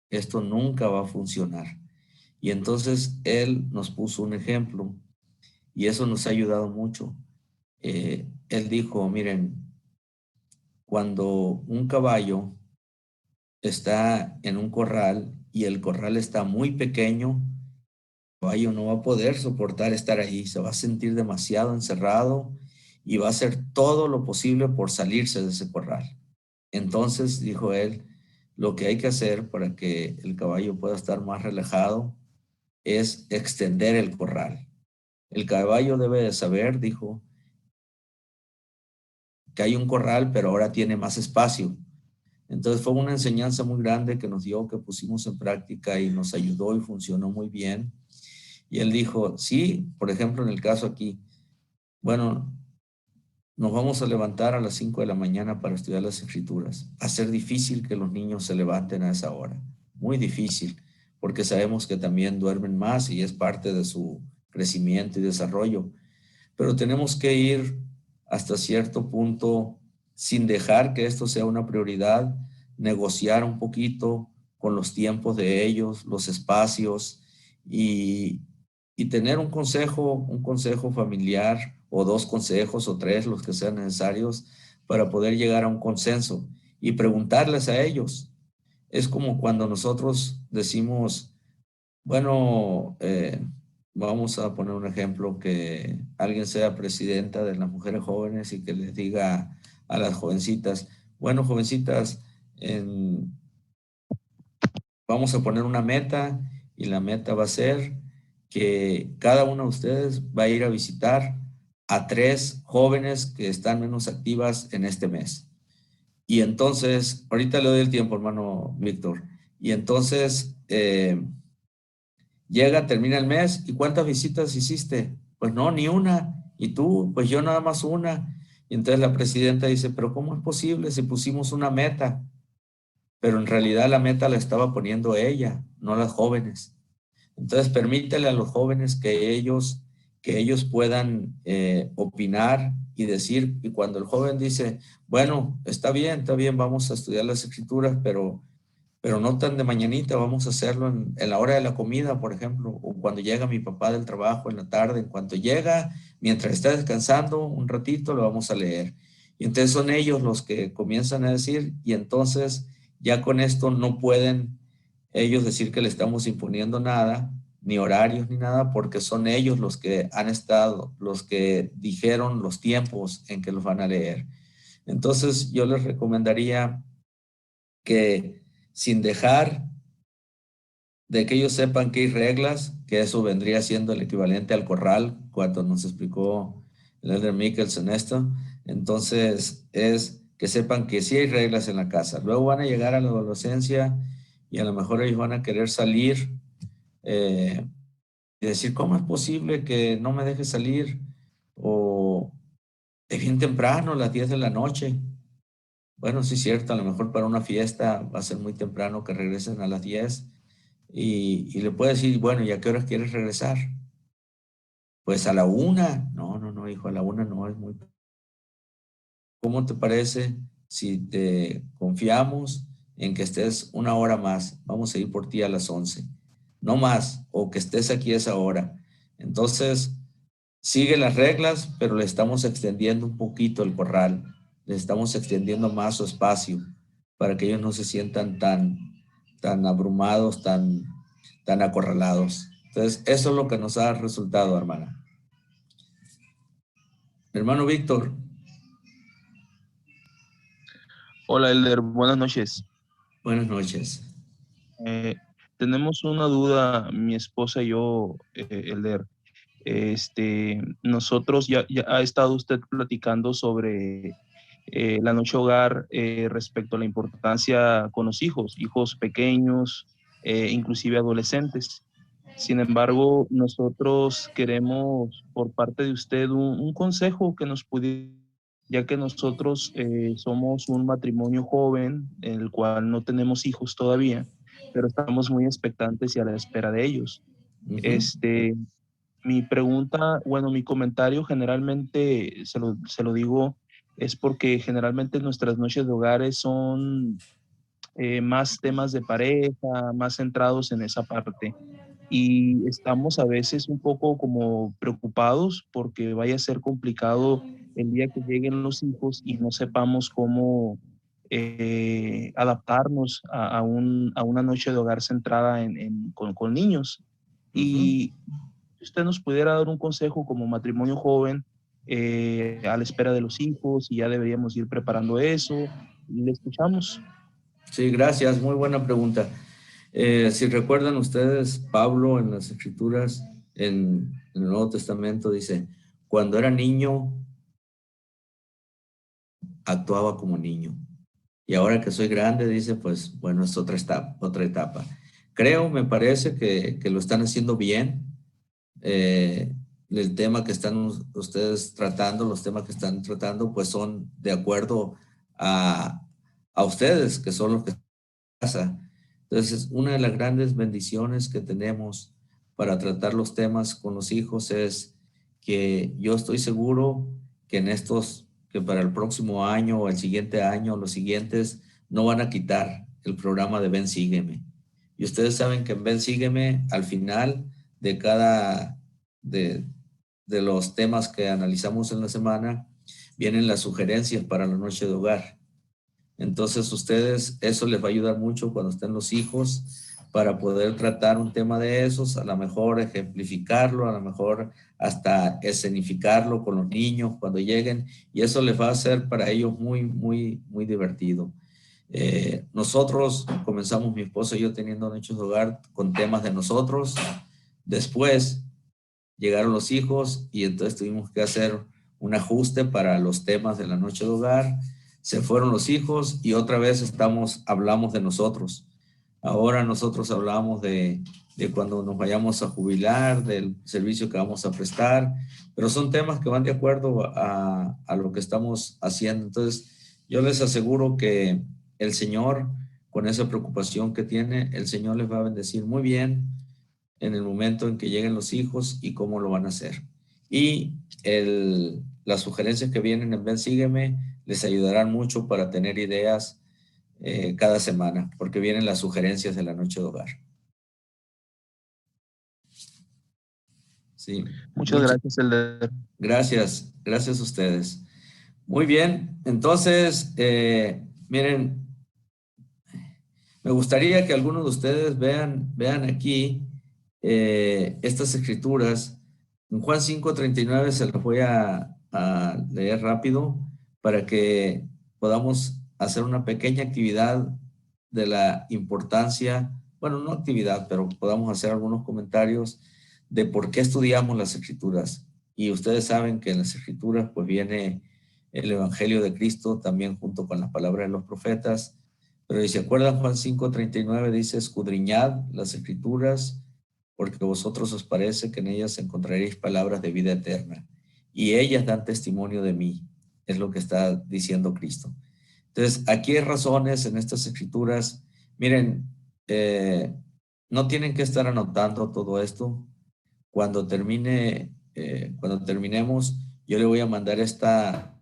esto nunca va a funcionar. Y entonces él nos puso un ejemplo y eso nos ha ayudado mucho. Él dijo: miren, cuando un caballo está en un corral y el corral está muy pequeño, caballo no va a poder soportar estar ahí, se va a sentir demasiado encerrado y va a hacer todo lo posible por salirse de ese corral. Entonces, dijo él, lo que hay que hacer para que el caballo pueda estar más relajado es extender el corral. El caballo debe de saber, dijo, que hay un corral, pero ahora tiene más espacio. Entonces fue una enseñanza muy grande que nos dio, que pusimos en práctica y nos ayudó y funcionó muy bien. Y él dijo, sí, por ejemplo, en el caso aquí, bueno, nos vamos a levantar a las 5 de la mañana para estudiar las escrituras. Va a ser difícil que los niños se levanten a esa hora. Muy difícil, porque sabemos que también duermen más y es parte de su crecimiento y desarrollo. Pero tenemos que ir hasta cierto punto sin dejar que esto sea una prioridad, negociar un poquito con los tiempos de ellos, los espacios y tener un consejo familiar o 2 consejos o 3, los que sean necesarios, para poder llegar a un consenso y preguntarles a ellos. Es como cuando nosotros decimos, bueno, vamos a poner un ejemplo, que alguien sea presidenta de las mujeres jóvenes y que les diga a las jovencitas, bueno, jovencitas, vamos a poner una meta y la meta va a ser que cada uno de ustedes va a ir a visitar a 3 jóvenes que están menos activas en este mes. Y entonces, ahorita le doy el tiempo, hermano Víctor. Y entonces termina el mes, ¿y cuántas visitas hiciste? Pues no, ni una. ¿Y tú? Pues yo nada más una. Y entonces la presidenta dice, pero ¿cómo es posible si pusimos una meta? Pero en realidad la meta la estaba poniendo ella, no las jóvenes. Entonces permítele a los jóvenes que ellos puedan opinar y decir, y cuando el joven dice, bueno, está bien, vamos a estudiar las escrituras, pero no tan de mañanita, vamos a hacerlo en la hora de la comida, por ejemplo, o cuando llega mi papá del trabajo en la tarde, en cuanto llega, mientras está descansando un ratito, lo vamos a leer. Y entonces son ellos los que comienzan a decir, y entonces ya con esto no pueden ellos decir que le estamos imponiendo nada, ni horarios ni nada, porque son ellos los que han estado, los que dijeron los tiempos en que los van a leer. Entonces yo les recomendaría que sin dejar de que ellos sepan que hay reglas, que eso vendría siendo el equivalente al corral, cuando nos explicó el elder Mikkelsen esto, entonces es que sepan que sí hay reglas en la casa. Luego van a llegar a la adolescencia y a lo mejor ellos van a querer salir y decir, ¿cómo es posible que no me deje salir? O es bien temprano, las 10 de la noche. Bueno, sí es cierto, a lo mejor para una fiesta va a ser muy temprano que regresen a las 10 y le puede decir, bueno, ¿y a qué horas quieres regresar? Pues a la 1. No, hijo, a la 1 no, es muy... ¿Cómo te parece si te confiamos en que estés 1 hora más? Vamos a ir por ti a las 11. No más, o que estés aquí a esa hora. Entonces, sigue las reglas, pero le estamos extendiendo un poquito el corral. Le estamos extendiendo más su espacio para que ellos no se sientan tan abrumados, tan acorralados. Entonces, eso es lo que nos ha resultado, hermana. Hermano Víctor. Hola, Elder, buenas noches. Buenas noches. Tenemos una duda, mi esposa y yo, Elder. Nosotros ya ha estado usted platicando sobre la noche hogar respecto a la importancia con los hijos pequeños, inclusive adolescentes. Sin embargo, nosotros queremos por parte de usted un consejo que nos pudiera, ya que nosotros somos un matrimonio joven, en el cual no tenemos hijos todavía, pero estamos muy expectantes y a la espera de ellos. Mi pregunta, bueno, mi comentario generalmente, se lo digo, es porque generalmente nuestras noches de hogares son más temas de pareja, más centrados en esa parte. Y estamos a veces un poco como preocupados porque vaya a ser complicado el día que lleguen los hijos y no sepamos cómo adaptarnos a una noche de hogar centrada con niños. Y Si usted nos pudiera dar un consejo como matrimonio joven, a la espera de los hijos, y ya deberíamos ir preparando eso. Le escuchamos. Sí, gracias. Muy buena pregunta. Si recuerdan ustedes, Pablo en las Escrituras, en el Nuevo Testamento, dice, cuando era niño, actuaba como niño. Y ahora que soy grande, dice, pues, bueno, es otra etapa. Creo, me parece que lo están haciendo bien. El tema que están ustedes tratando, los temas que están tratando, pues son de acuerdo a ustedes, que son los que casa. Entonces, una de las grandes bendiciones que tenemos para tratar los temas con los hijos es que yo estoy seguro que que para el próximo año o el siguiente año, los siguientes, no van a quitar el programa de Ven, Sígueme. Y ustedes saben que en Ven, Sígueme, al final de de los temas que analizamos en la semana, vienen las sugerencias para la noche de hogar. Entonces ustedes, eso les va a ayudar mucho cuando estén los hijos para poder tratar un tema de esos, a lo mejor ejemplificarlo, a lo mejor hasta escenificarlo con los niños cuando lleguen, y eso les va a hacer para ellos muy, muy, muy divertido. Nosotros comenzamos, mi esposa y yo, teniendo noches de hogar con temas de nosotros. Después llegaron los hijos y entonces tuvimos que hacer un ajuste para los temas de la noche de hogar. Se fueron los hijos y otra vez hablamos de nosotros. Ahora nosotros hablamos de cuando nos vayamos a jubilar, del servicio que vamos a prestar, pero son temas que van de acuerdo a lo que estamos haciendo. Entonces, yo les aseguro que el Señor, con esa preocupación que tiene, el Señor les va a bendecir muy bien en el momento en que lleguen los hijos y cómo lo van a hacer. Y las sugerencias que vienen en Ven, Sígueme les ayudarán mucho para tener ideas cada semana, porque vienen las sugerencias de la noche de hogar. Sí. Muchas gracias, Elder. Gracias a ustedes. Muy bien, entonces, miren, me gustaría que algunos de ustedes vean aquí estas escrituras. En Juan 5:39 se las voy a leer rápido para que podamos hacer una pequeña actividad de la importancia, bueno, no actividad, pero podamos hacer algunos comentarios de por qué estudiamos las escrituras. Y ustedes saben que en las escrituras pues viene el Evangelio de Cristo también junto con las palabras de los profetas. Pero si se acuerdan, Juan 5:39 dice, escudriñad las escrituras, porque a vosotros os parece que en ellas encontraréis palabras de vida eterna, y ellas dan testimonio de mí, es lo que está diciendo Cristo. Entonces, aquí hay razones en estas escrituras. Miren, no tienen que estar anotando todo esto. Cuando terminemos, yo le voy a mandar esta al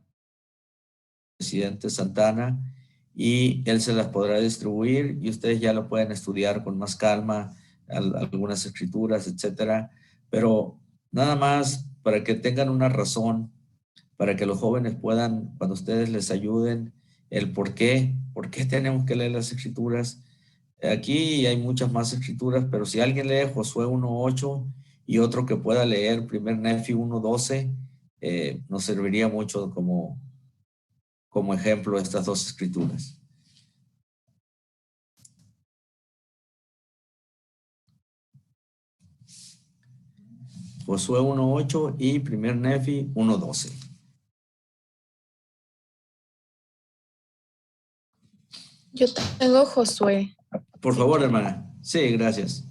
presidente Santana, y él se las podrá distribuir y ustedes ya lo pueden estudiar con más calma, algunas escrituras, etcétera. Pero nada más para que tengan una razón, para que los jóvenes puedan, cuando ustedes les ayuden, el por qué tenemos que leer las escrituras. Aquí hay muchas más escrituras, pero si alguien lee Josué 1:8 y otro que pueda leer 1 Nefi 1:12, nos serviría mucho como ejemplo estas dos escrituras. Josué 1:8 y 1 Nefi 1:12. Yo tengo Josué. Por favor, hermana. Sí, gracias.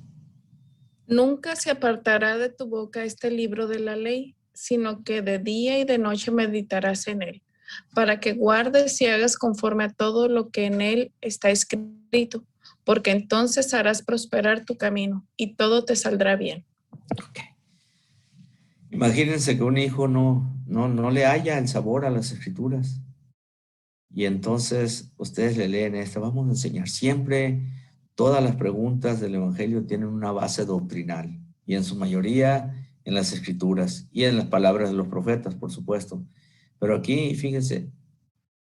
Nunca se apartará de tu boca este libro de la ley, sino que de día y de noche meditarás en él, para que guardes y hagas conforme a todo lo que en él está escrito, porque entonces harás prosperar tu camino y todo te saldrá bien. Okay. Imagínense que un hijo no le halla el sabor a las escrituras. Y entonces ustedes le leen esto. Vamos a enseñar. Siempre todas las preguntas del Evangelio tienen una base doctrinal, y en su mayoría en las escrituras y en las palabras de los profetas, por supuesto. Pero aquí, fíjense,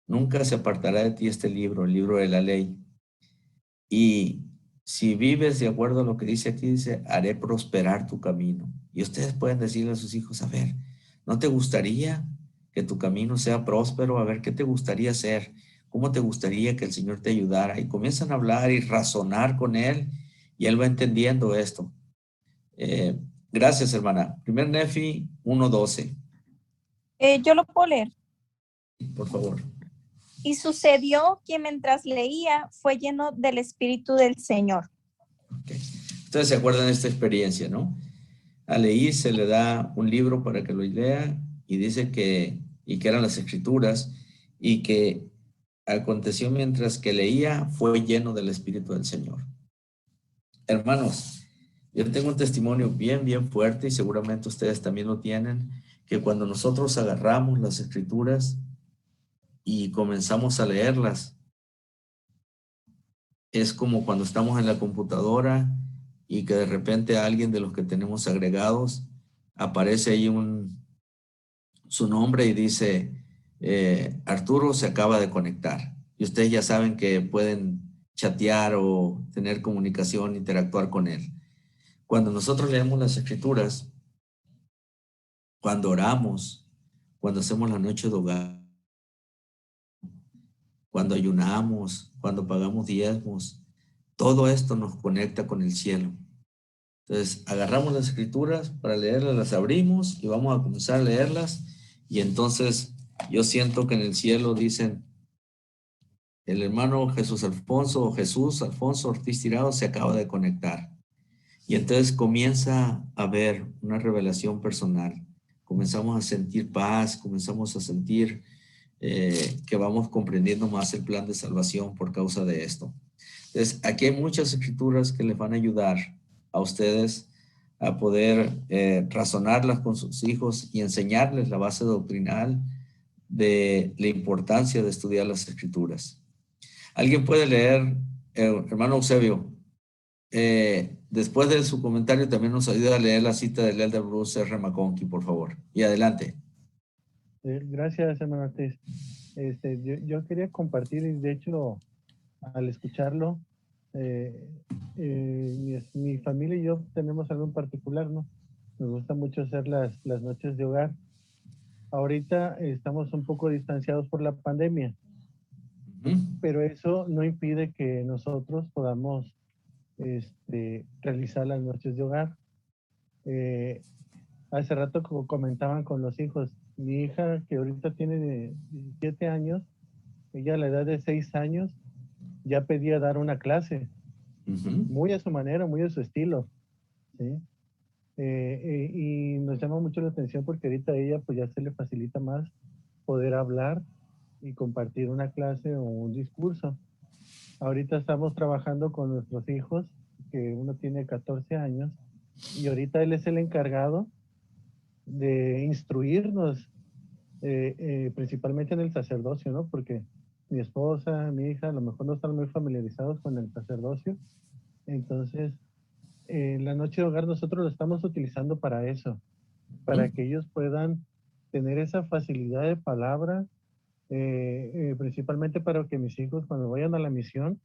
nunca se apartará de ti este libro, el libro de la ley. Y si vives de acuerdo a lo que dice aquí, dice, haré prosperar tu camino. Y ustedes pueden decirle a sus hijos, a ver, ¿no te gustaría que tu camino sea próspero? A ver, ¿qué te gustaría hacer? ¿Cómo te gustaría que el Señor te ayudara? Y comienzan a hablar y razonar con Él, y Él va entendiendo esto. Gracias, hermana. Primer Nefi 1:12. Yo lo puedo leer. Por favor. Y sucedió que mientras leía fue lleno del Espíritu del Señor. Okay. Ustedes se acuerdan de esta experiencia, ¿no? A Leí se le da un libro para que lo lea y dice que eran las Escrituras y que aconteció mientras que leía fue lleno del Espíritu del Señor. Hermanos, yo tengo un testimonio bien fuerte y seguramente ustedes también lo tienen, que cuando nosotros agarramos las Escrituras y comenzamos a leerlas, es como cuando estamos en la computadora y que de repente alguien de los que tenemos agregados aparece ahí su nombre y dice, Arturo se acaba de conectar. Y ustedes ya saben que pueden chatear o tener comunicación, interactuar con él. Cuando nosotros leemos las Escrituras, cuando oramos, cuando hacemos la noche de hogar, cuando ayunamos, cuando pagamos diezmos, todo esto nos conecta con el cielo. Entonces, agarramos las Escrituras para leerlas, las abrimos y vamos a comenzar a leerlas. Y entonces yo siento que en el cielo dicen, el hermano Jesús Alfonso Ortiz Tirado se acaba de conectar. Y entonces comienza a haber una revelación personal. Comenzamos a sentir paz, comenzamos a sentir que vamos comprendiendo más el plan de salvación por causa de esto. Entonces, aquí hay muchas escrituras que les van a ayudar a ustedes a poder razonarlas con sus hijos y enseñarles la base doctrinal de la importancia de estudiar las escrituras. ¿Alguien puede leer, hermano Eusebio? Después de su comentario también nos ayuda a leer la cita del Elder Bruce R. McConkie, por favor. Y adelante. Gracias, hermano Ortiz. Yo quería compartir, y de hecho, al escucharlo, mi familia y yo tenemos algo en particular, ¿no? Nos gusta mucho hacer las noches de hogar. Ahorita estamos un poco distanciados por la pandemia, pero eso no impide que nosotros podamos realizar las noches de hogar. Hace rato comentaban con los hijos, mi hija que ahorita tiene 17 años, ella a la edad de 6 años ya pedía dar una clase, muy a su manera, muy a su estilo, ¿sí? Y nos llama mucho la atención porque ahorita a ella pues ya se le facilita más poder hablar y compartir una clase o un discurso. Ahorita estamos trabajando con nuestros hijos, que uno tiene 14 años, y ahorita él es el encargado de instruirnos, principalmente en el sacerdocio, ¿no? Porque mi esposa, mi hija, a lo mejor no están muy familiarizados con el sacerdocio. Entonces, la noche de hogar nosotros lo estamos utilizando para eso, para que ellos puedan tener esa facilidad de palabra, principalmente para que mis hijos cuando vayan a la misión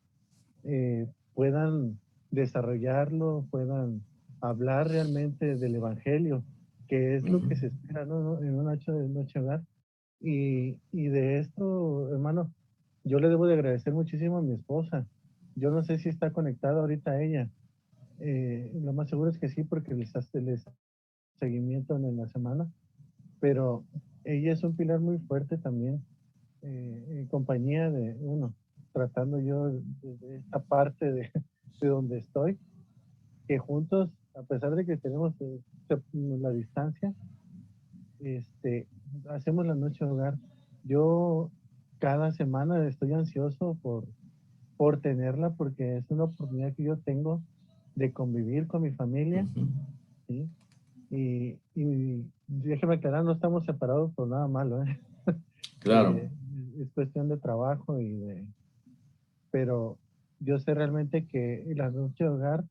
puedan desarrollarlo, puedan hablar realmente del evangelio, que es lo que se espera, ¿no? En una noche de hogar. Y de esto, hermano, yo le debo de agradecer muchísimo a mi esposa. Yo no sé si está conectada ahorita a ella. Lo más seguro es que sí, porque les hace seguimiento en la semana. Pero ella es un pilar muy fuerte también, en compañía de uno, tratando yo de esta parte de donde estoy, que juntos, a pesar de que tenemos la distancia, hacemos la noche de hogar. Yo cada semana estoy ansioso por tenerla porque es una oportunidad que yo tengo de convivir con mi familia, ¿sí? Y déjeme aclarar, no estamos separados por nada malo, ¿eh? Claro. Es cuestión de trabajo pero yo sé realmente que las noches de hogar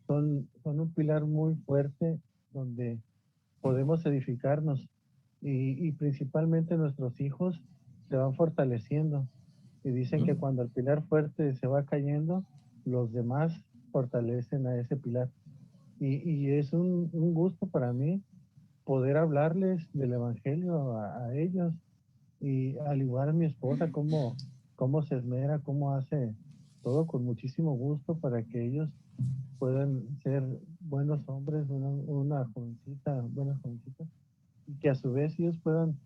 son un pilar muy fuerte donde podemos edificarnos y principalmente nuestros hijos se van fortaleciendo y dicen que cuando el pilar fuerte se va cayendo, los demás fortalecen a ese pilar. Y es un gusto para mí poder hablarles del Evangelio a ellos, y al igual a mi esposa, cómo se esmera, cómo hace todo con muchísimo gusto para que ellos puedan ser buenos hombres, una jovencita, buenas jovencitas, y que a su vez ellos puedan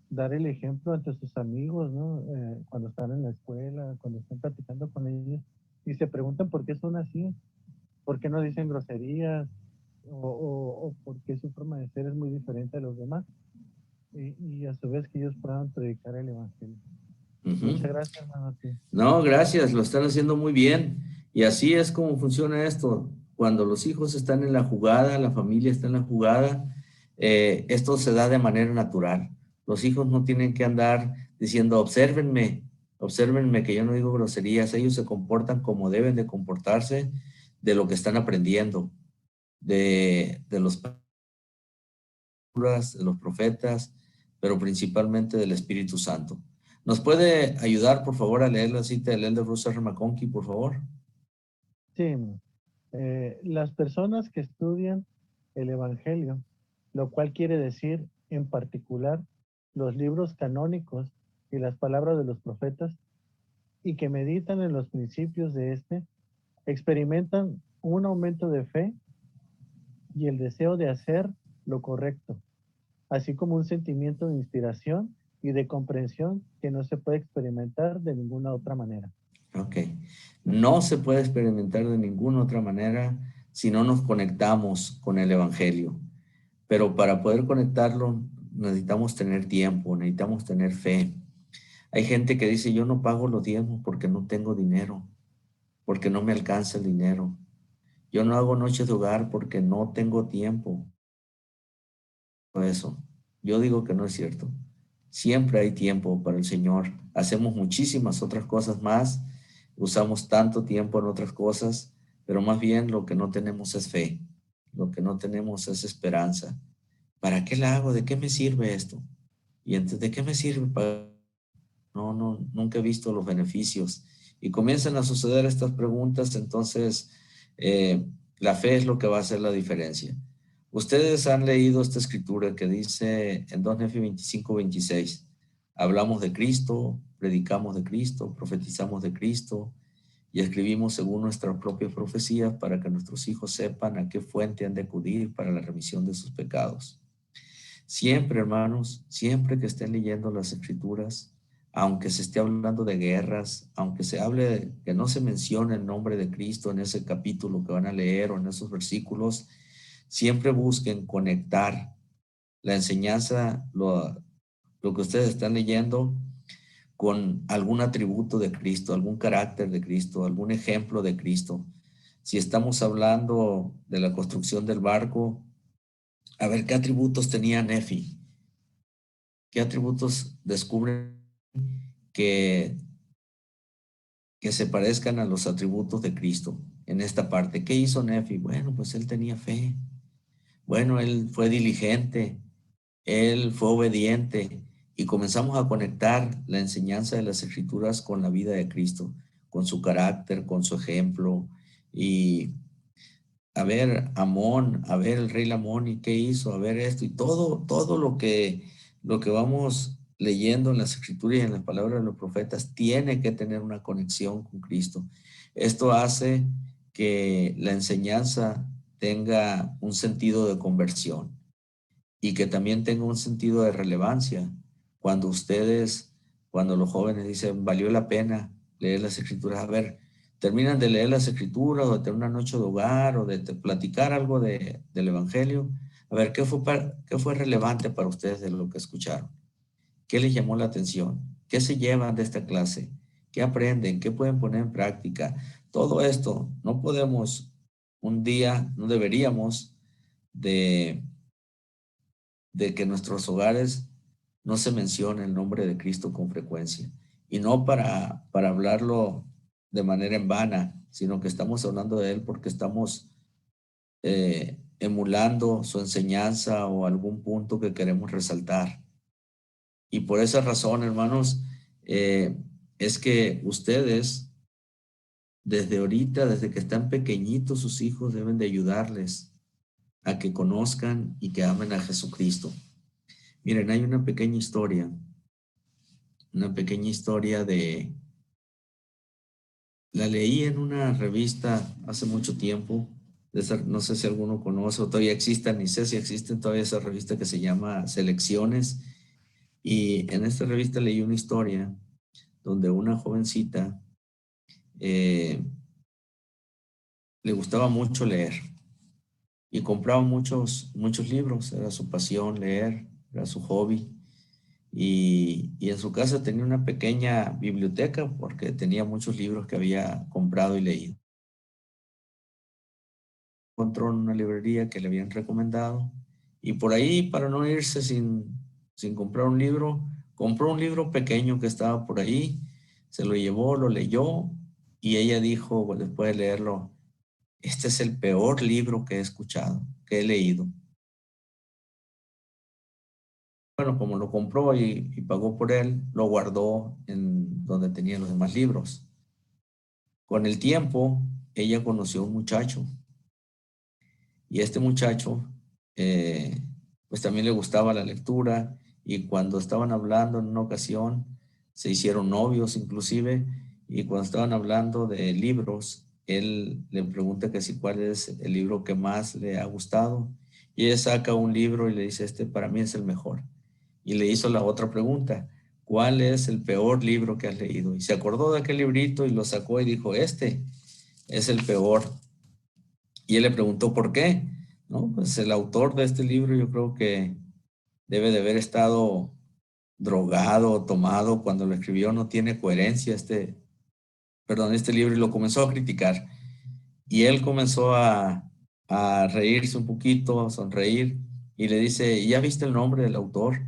dar el ejemplo ante sus amigos, ¿no? Cuando están en la escuela, cuando están platicando con ellos, y se preguntan por qué son así, por qué no dicen groserías, o por qué su forma de ser es muy diferente a los demás, y a su vez que ellos puedan predicar el Evangelio. Muchas gracias, hermano. No, gracias, lo están haciendo muy bien. Y así es como funciona esto. Cuando los hijos están en la jugada, la familia está en la jugada, esto se da de manera natural. Los hijos no tienen que andar diciendo, obsérvenme que yo no digo groserías. Ellos se comportan como deben de comportarse, de lo que están aprendiendo, de los profetas, pero principalmente del Espíritu Santo. ¿Nos puede ayudar, por favor, a leer la cita del Elder Russell R. McConkie, por favor? Sí, las personas que estudian el Evangelio, lo cual quiere decir, en particular, los libros canónicos y las palabras de los profetas, y que meditan en los principios de este, experimentan un aumento de fe y el deseo de hacer lo correcto, así como un sentimiento de inspiración y de comprensión que no se puede experimentar de ninguna otra manera. Ok. No se puede experimentar de ninguna otra manera si no nos conectamos con el Evangelio. Pero para poder conectarlo necesitamos tener tiempo, necesitamos tener fe. Hay gente que dice, yo no pago los diezmos porque no tengo dinero, porque no me alcanza el dinero. Yo no hago noches de hogar porque no tengo tiempo. Eso. Yo digo que no es cierto. Siempre hay tiempo para el Señor. Hacemos muchísimas otras cosas más. Usamos tanto tiempo en otras cosas, pero más bien lo que no tenemos es fe. Lo que no tenemos es esperanza. ¿Para qué la hago? ¿De qué me sirve esto? Y entonces, ¿de qué me sirve? No, nunca he visto los beneficios. Y comienzan a suceder estas preguntas, entonces la fe es lo que va a hacer la diferencia. Ustedes han leído esta escritura que dice en 2 Nefis 25-26, hablamos de Cristo, predicamos de Cristo, profetizamos de Cristo y escribimos según nuestras propias profecías para que nuestros hijos sepan a qué fuente han de acudir para la remisión de sus pecados. Siempre, hermanos, siempre que estén leyendo las escrituras, aunque se esté hablando de guerras, aunque se hable, que no se mencione el nombre de Cristo en ese capítulo que van a leer o en esos versículos, siempre busquen conectar la enseñanza, lo que ustedes están leyendo, con algún atributo de Cristo, algún carácter de Cristo, algún ejemplo de Cristo. Si estamos hablando de la construcción del barco, a ver qué atributos tenía Nefi, qué atributos descubren que se parezcan a los atributos de Cristo en esta parte. ¿Qué hizo Nefi? Bueno, pues él tenía fe. Bueno, él fue diligente, él fue obediente y comenzamos a conectar la enseñanza de las Escrituras con la vida de Cristo, con su carácter, con su ejemplo. Y a ver, Amón, a ver el rey Amón y qué hizo, a ver esto y todo lo que vamos leyendo en las Escrituras y en las palabras de los profetas tiene que tener una conexión con Cristo. Esto hace que la enseñanza tenga un sentido de conversión y que también tenga un sentido de relevancia. Cuando los jóvenes dicen, valió la pena leer las Escrituras, a ver, terminan de leer las Escrituras o de tener una noche de hogar o de platicar algo del Evangelio, a ver, ¿qué fue relevante para ustedes de lo que escucharon? ¿Qué les llamó la atención? ¿Qué se llevan de esta clase? ¿Qué aprenden? ¿Qué pueden poner en práctica? Todo esto no podemos un día, no deberíamos de que en nuestros hogares no se mencione el nombre de Cristo con frecuencia. Y no para hablarlo de manera en vana, sino que estamos hablando de Él porque estamos emulando su enseñanza o algún punto que queremos resaltar. Y por esa razón, hermanos, es que ustedes desde ahorita, desde que están pequeñitos sus hijos, deben de ayudarles a que conozcan y que amen a Jesucristo. Miren, hay una pequeña historia de... La leí en una revista hace mucho tiempo, no sé si alguno conoce o todavía existen, ni sé si existen todavía esa revista que se llama Selecciones. Y en esta revista leí una historia donde una jovencita le gustaba mucho leer y compraba muchos libros, era su pasión leer, era su hobby. Y en su casa tenía una pequeña biblioteca porque tenía muchos libros que había comprado y leído. Encontró en una librería que le habían recomendado y por ahí, para no irse sin comprar un libro, compró un libro pequeño que estaba por ahí, se lo llevó, lo leyó y ella dijo, bueno, después de leerlo, este es el peor libro que he escuchado, que he leído. Bueno, como lo compró y pagó por él, lo guardó en donde tenía los demás libros. Con el tiempo, ella conoció a un muchacho. Y este muchacho, pues también le gustaba la lectura. Y cuando estaban hablando en una ocasión, se hicieron novios inclusive. Y cuando estaban hablando de libros, él le pregunta que si cuál es el libro que más le ha gustado. Y ella saca un libro y le dice, este para mí es el mejor. Y le hizo la otra pregunta, ¿cuál es el peor libro que has leído? Y se acordó de aquel librito y lo sacó y dijo, este es el peor. Y él le preguntó, ¿por qué? No, pues el autor de este libro yo creo que debe de haber estado drogado o tomado cuando lo escribió, no tiene coherencia este libro, y lo comenzó a criticar. Y él comenzó a reírse un poquito, a sonreír, y le dice, ¿ya viste el nombre del autor?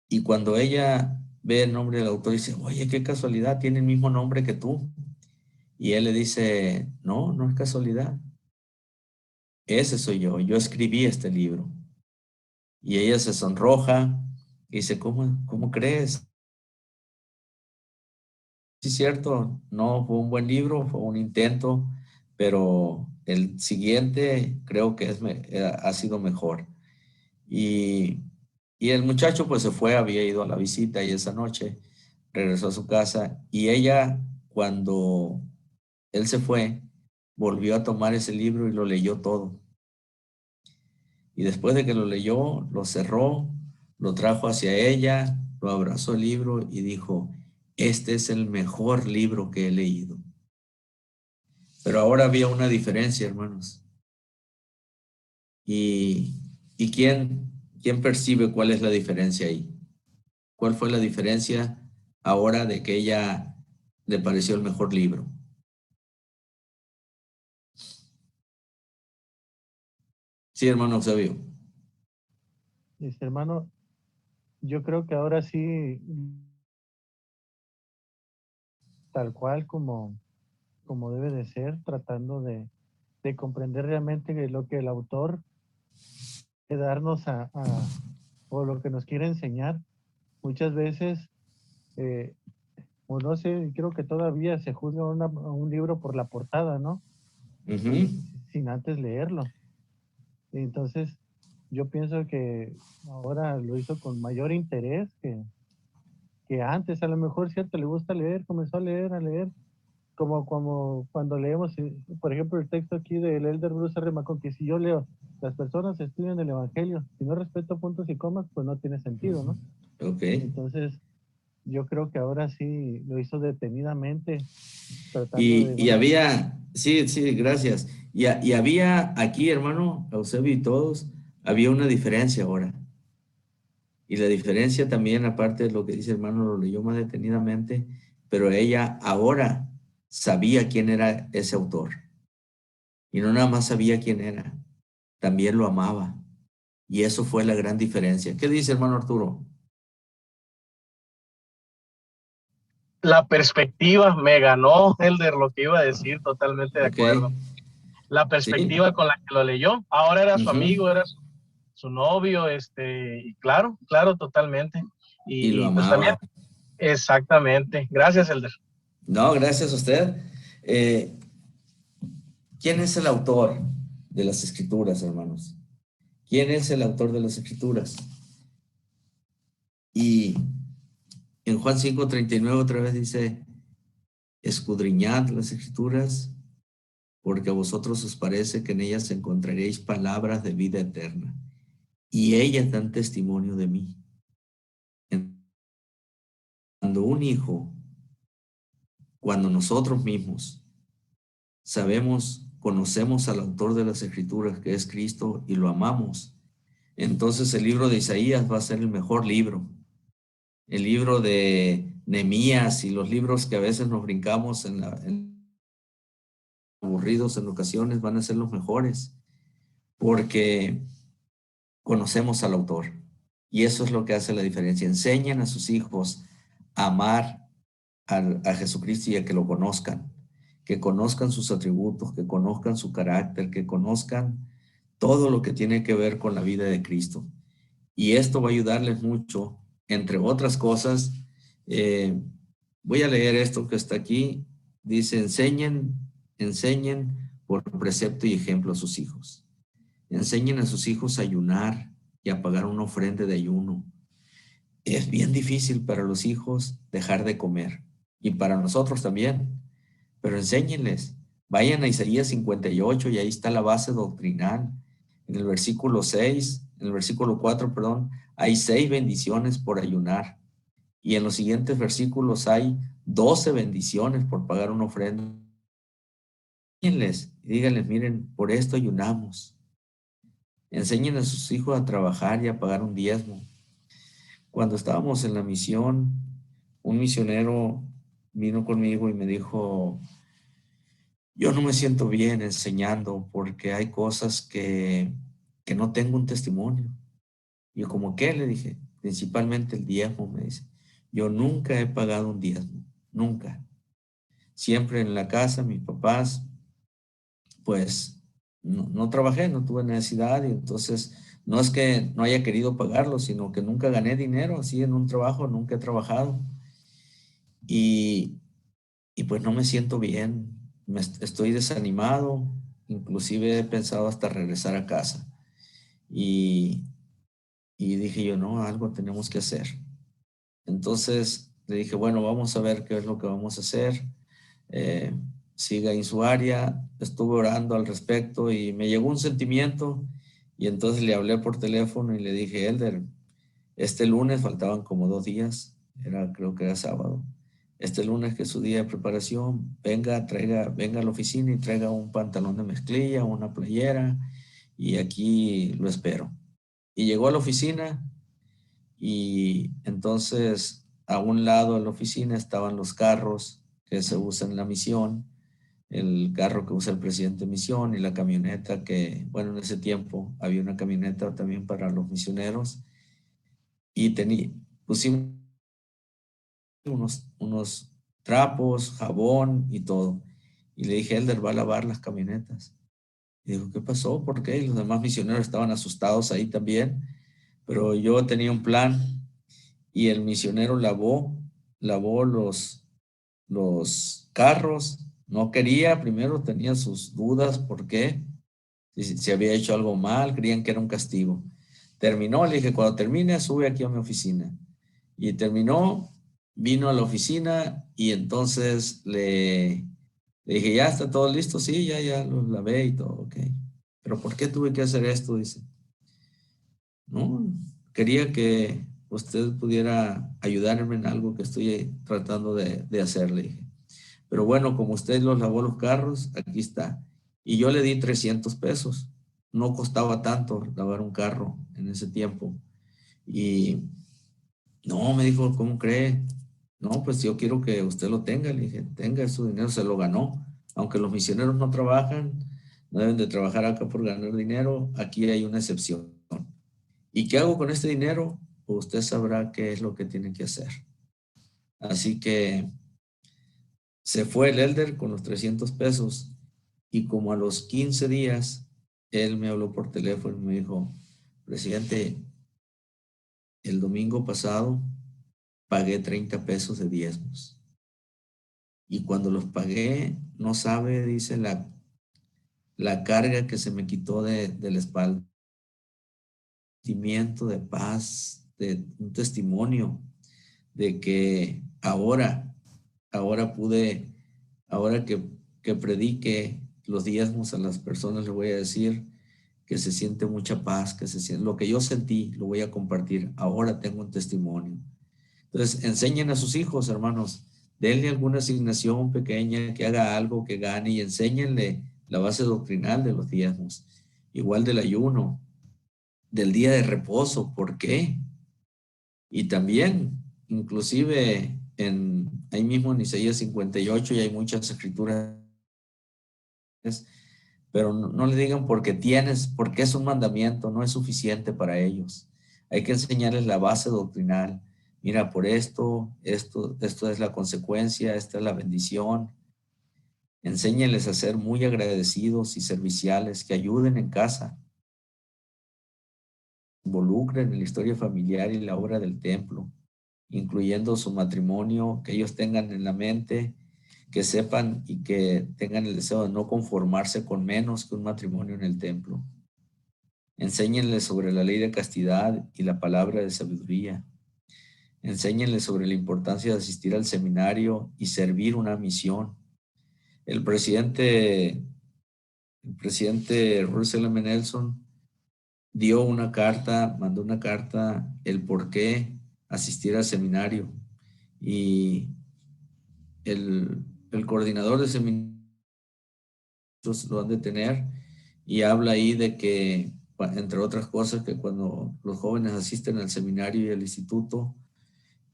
Y cuando ella ve el nombre del autor, dice, oye, qué casualidad, tiene el mismo nombre que tú. Y él le dice, no, no es casualidad. Ese soy yo escribí este libro. Y ella se sonroja y dice, ¿cómo crees? Sí, cierto, no fue un buen libro, fue un intento, pero el siguiente creo que ha sido mejor. Y el muchacho pues se fue, había ido a la visita y esa noche regresó a su casa y ella, cuando él se fue, volvió a tomar ese libro y lo leyó todo. Y después de que lo leyó, lo cerró, lo trajo hacia ella, lo abrazó el libro y dijo, este es el mejor libro que he leído. Pero ahora había una diferencia, hermanos. ¿Y quién percibe cuál es la diferencia ahí? ¿Cuál fue la diferencia ahora de que ella le pareció el mejor libro? Sí, hermano Eusebio. Hermano, yo creo que ahora sí, tal cual como debe de ser, tratando de comprender realmente lo que el autor quiere darnos o lo que nos quiere enseñar. Muchas veces, o no sé, creo que todavía se juzga un libro por la portada, ¿no? Sin antes leerlo. Entonces, yo pienso que ahora lo hizo con mayor interés que antes. A lo mejor, cierto, le gusta leer, comenzó a leer, como cuando leemos, por ejemplo, el texto aquí del Elder Bruce R. McCon, que si yo leo, las personas estudian el Evangelio, si no respeto puntos y comas, pues no tiene sentido, ¿no? Ok. Entonces, yo creo que ahora sí lo hizo detenidamente. Y había, sí, gracias. Y había aquí, hermano Eusebio y todos, había una diferencia ahora. Y la diferencia también, aparte de lo que dice el hermano, lo leyó más detenidamente, pero ella ahora sabía quién era ese autor. Y no nada más sabía quién era, también lo amaba. Y eso fue la gran diferencia. ¿Qué dice, hermano Arturo? La perspectiva me ganó, Elder, lo que iba a decir, totalmente de acuerdo. La perspectiva con la que lo leyó. Ahora era su amigo, era su novio, y claro, totalmente. Y lo pues amaba. también, exactamente. Gracias, Elder. No, gracias a usted. ¿Quién es el autor de las Escrituras, hermanos? ¿Quién es el autor de las Escrituras? Y en Juan 5:39 otra vez dice, escudriñad las Escrituras, porque a vosotros os parece que en ellas encontraréis palabras de vida eterna, y ellas dan testimonio de mí. Cuando nosotros mismos conocemos al autor de las Escrituras, que es Cristo, y lo amamos, entonces el libro de Isaías va a ser el mejor libro. El libro de Nehemías y los libros que a veces nos brincamos aburridos en ocasiones van a ser los mejores, porque conocemos al autor. Y eso es lo que hace la diferencia. Enseñan a sus hijos a amar a Jesucristo y a que lo conozcan, que conozcan sus atributos, que conozcan su carácter, que conozcan todo lo que tiene que ver con la vida de Cristo. Y esto va a ayudarles mucho, entre otras cosas. Voy a leer esto que está aquí. Dice, enseñen por precepto y ejemplo a sus hijos. Enseñen a sus hijos a ayunar y a pagar una ofrenda de ayuno. Es bien difícil para los hijos dejar de comer, y para nosotros también, pero enséñenles. Vayan a Isaías 58 y ahí está la base doctrinal. En el versículo 4, hay 6 bendiciones por ayunar, y en los siguientes versículos hay 12 bendiciones por pagar una ofrenda. Enséñenles y díganles, miren, por esto ayunamos. Enseñen a sus hijos a trabajar y a pagar un diezmo. Cuando estábamos en la misión, un misionero vino conmigo y me dijo, yo no me siento bien enseñando porque hay cosas que no tengo un testimonio. Y yo, ¿cómo qué? Le dije, principalmente el diezmo, me dice. Yo nunca he pagado un diezmo, nunca. Siempre en la casa, mis papás, pues no trabajé, no tuve necesidad, y entonces no es que no haya querido pagarlo, sino que nunca gané dinero así en un trabajo, nunca he trabajado. Y pues no me siento bien, estoy desanimado, inclusive he pensado hasta regresar a casa. Y dije yo, no, algo tenemos que hacer. Entonces le dije, bueno, vamos a ver qué es lo que vamos a hacer. Siga en su área. Estuve orando al respecto y me llegó un sentimiento, y entonces le hablé por teléfono y le dije, Elder, este lunes faltaban como 2 días, creo que era sábado. Este lunes, que es su día de preparación, venga a la oficina y traiga un pantalón de mezclilla, una playera, y aquí lo espero. Y llegó a la oficina, y entonces a un lado de la oficina estaban los carros que se usan en la misión, el carro que usa el presidente de misión y la camioneta que, bueno, en ese tiempo había una camioneta también para los misioneros, y pusimos unos trapos, jabón y todo. Y le dije, Elder, va a lavar las camionetas. Y dijo, ¿qué pasó? ¿Por qué? Y los demás misioneros estaban asustados ahí también, pero yo tenía un plan, y el misionero lavó los carros. No quería, primero tenía sus dudas, ¿por qué? Si había hecho algo mal, creían que era un castigo. Terminó, le dije, cuando termine, sube aquí a mi oficina. Y terminó, vino a la oficina, y entonces le dije, ¿ya está todo listo? Sí, ya lo lavé y todo, ok. ¿Pero por qué tuve que hacer esto? Dice. No, quería que usted pudiera ayudarme en algo que estoy tratando de hacer, le dije. Pero bueno, como usted los lavó los carros, aquí está. Y yo le di 300 pesos. No costaba tanto lavar un carro en ese tiempo. Y no, me dijo, ¿cómo cree? No, pues yo quiero que usted lo tenga. Le dije, tenga su dinero, se lo ganó. Aunque los misioneros no trabajan, no deben de trabajar acá por ganar dinero, aquí hay una excepción. ¿Y qué hago con este dinero? Pues usted sabrá qué es lo que tiene que hacer. Así que se fue el Elder con los 300 pesos, y como a los 15 días, él me habló por teléfono y me dijo, presidente, el domingo pasado pagué 30 pesos de diezmos. y cuando los pagué, no sabe, dice, la carga que se me quitó de la espalda. Sentimiento de paz, de un testimonio de que ahora que predique los diezmos a las personas, les voy a decir que se siente mucha paz, que se siente, lo que yo sentí, lo voy a compartir. Ahora tengo un testimonio. Entonces, enseñen a sus hijos, hermanos, denle alguna asignación pequeña, que haga algo, que gane, y enséñenle la base doctrinal de los diezmos. Igual del ayuno, del día de reposo, ¿por qué? Y también, inclusive, ahí mismo en Isaías 58, y hay muchas escrituras, pero no le digan porque es un mandamiento, no es suficiente para ellos. Hay que enseñarles la base doctrinal. Mira, por esto es la consecuencia, esta es la bendición. Enséñenles a ser muy agradecidos y serviciales, que ayuden en casa, involucren en la historia familiar y la obra del templo, incluyendo su matrimonio, que ellos tengan en la mente, que sepan y que tengan el deseo de no conformarse con menos que un matrimonio en el templo. Enséñenles sobre la ley de castidad y la palabra de sabiduría. Enséñenles sobre la importancia de asistir al seminario y servir una misión. El presidente Russell M. Nelson mandó una carta, el por qué asistir al seminario. Y el coordinador de seminario lo han de tener, y habla ahí de que, entre otras cosas, que cuando los jóvenes asisten al seminario y al instituto,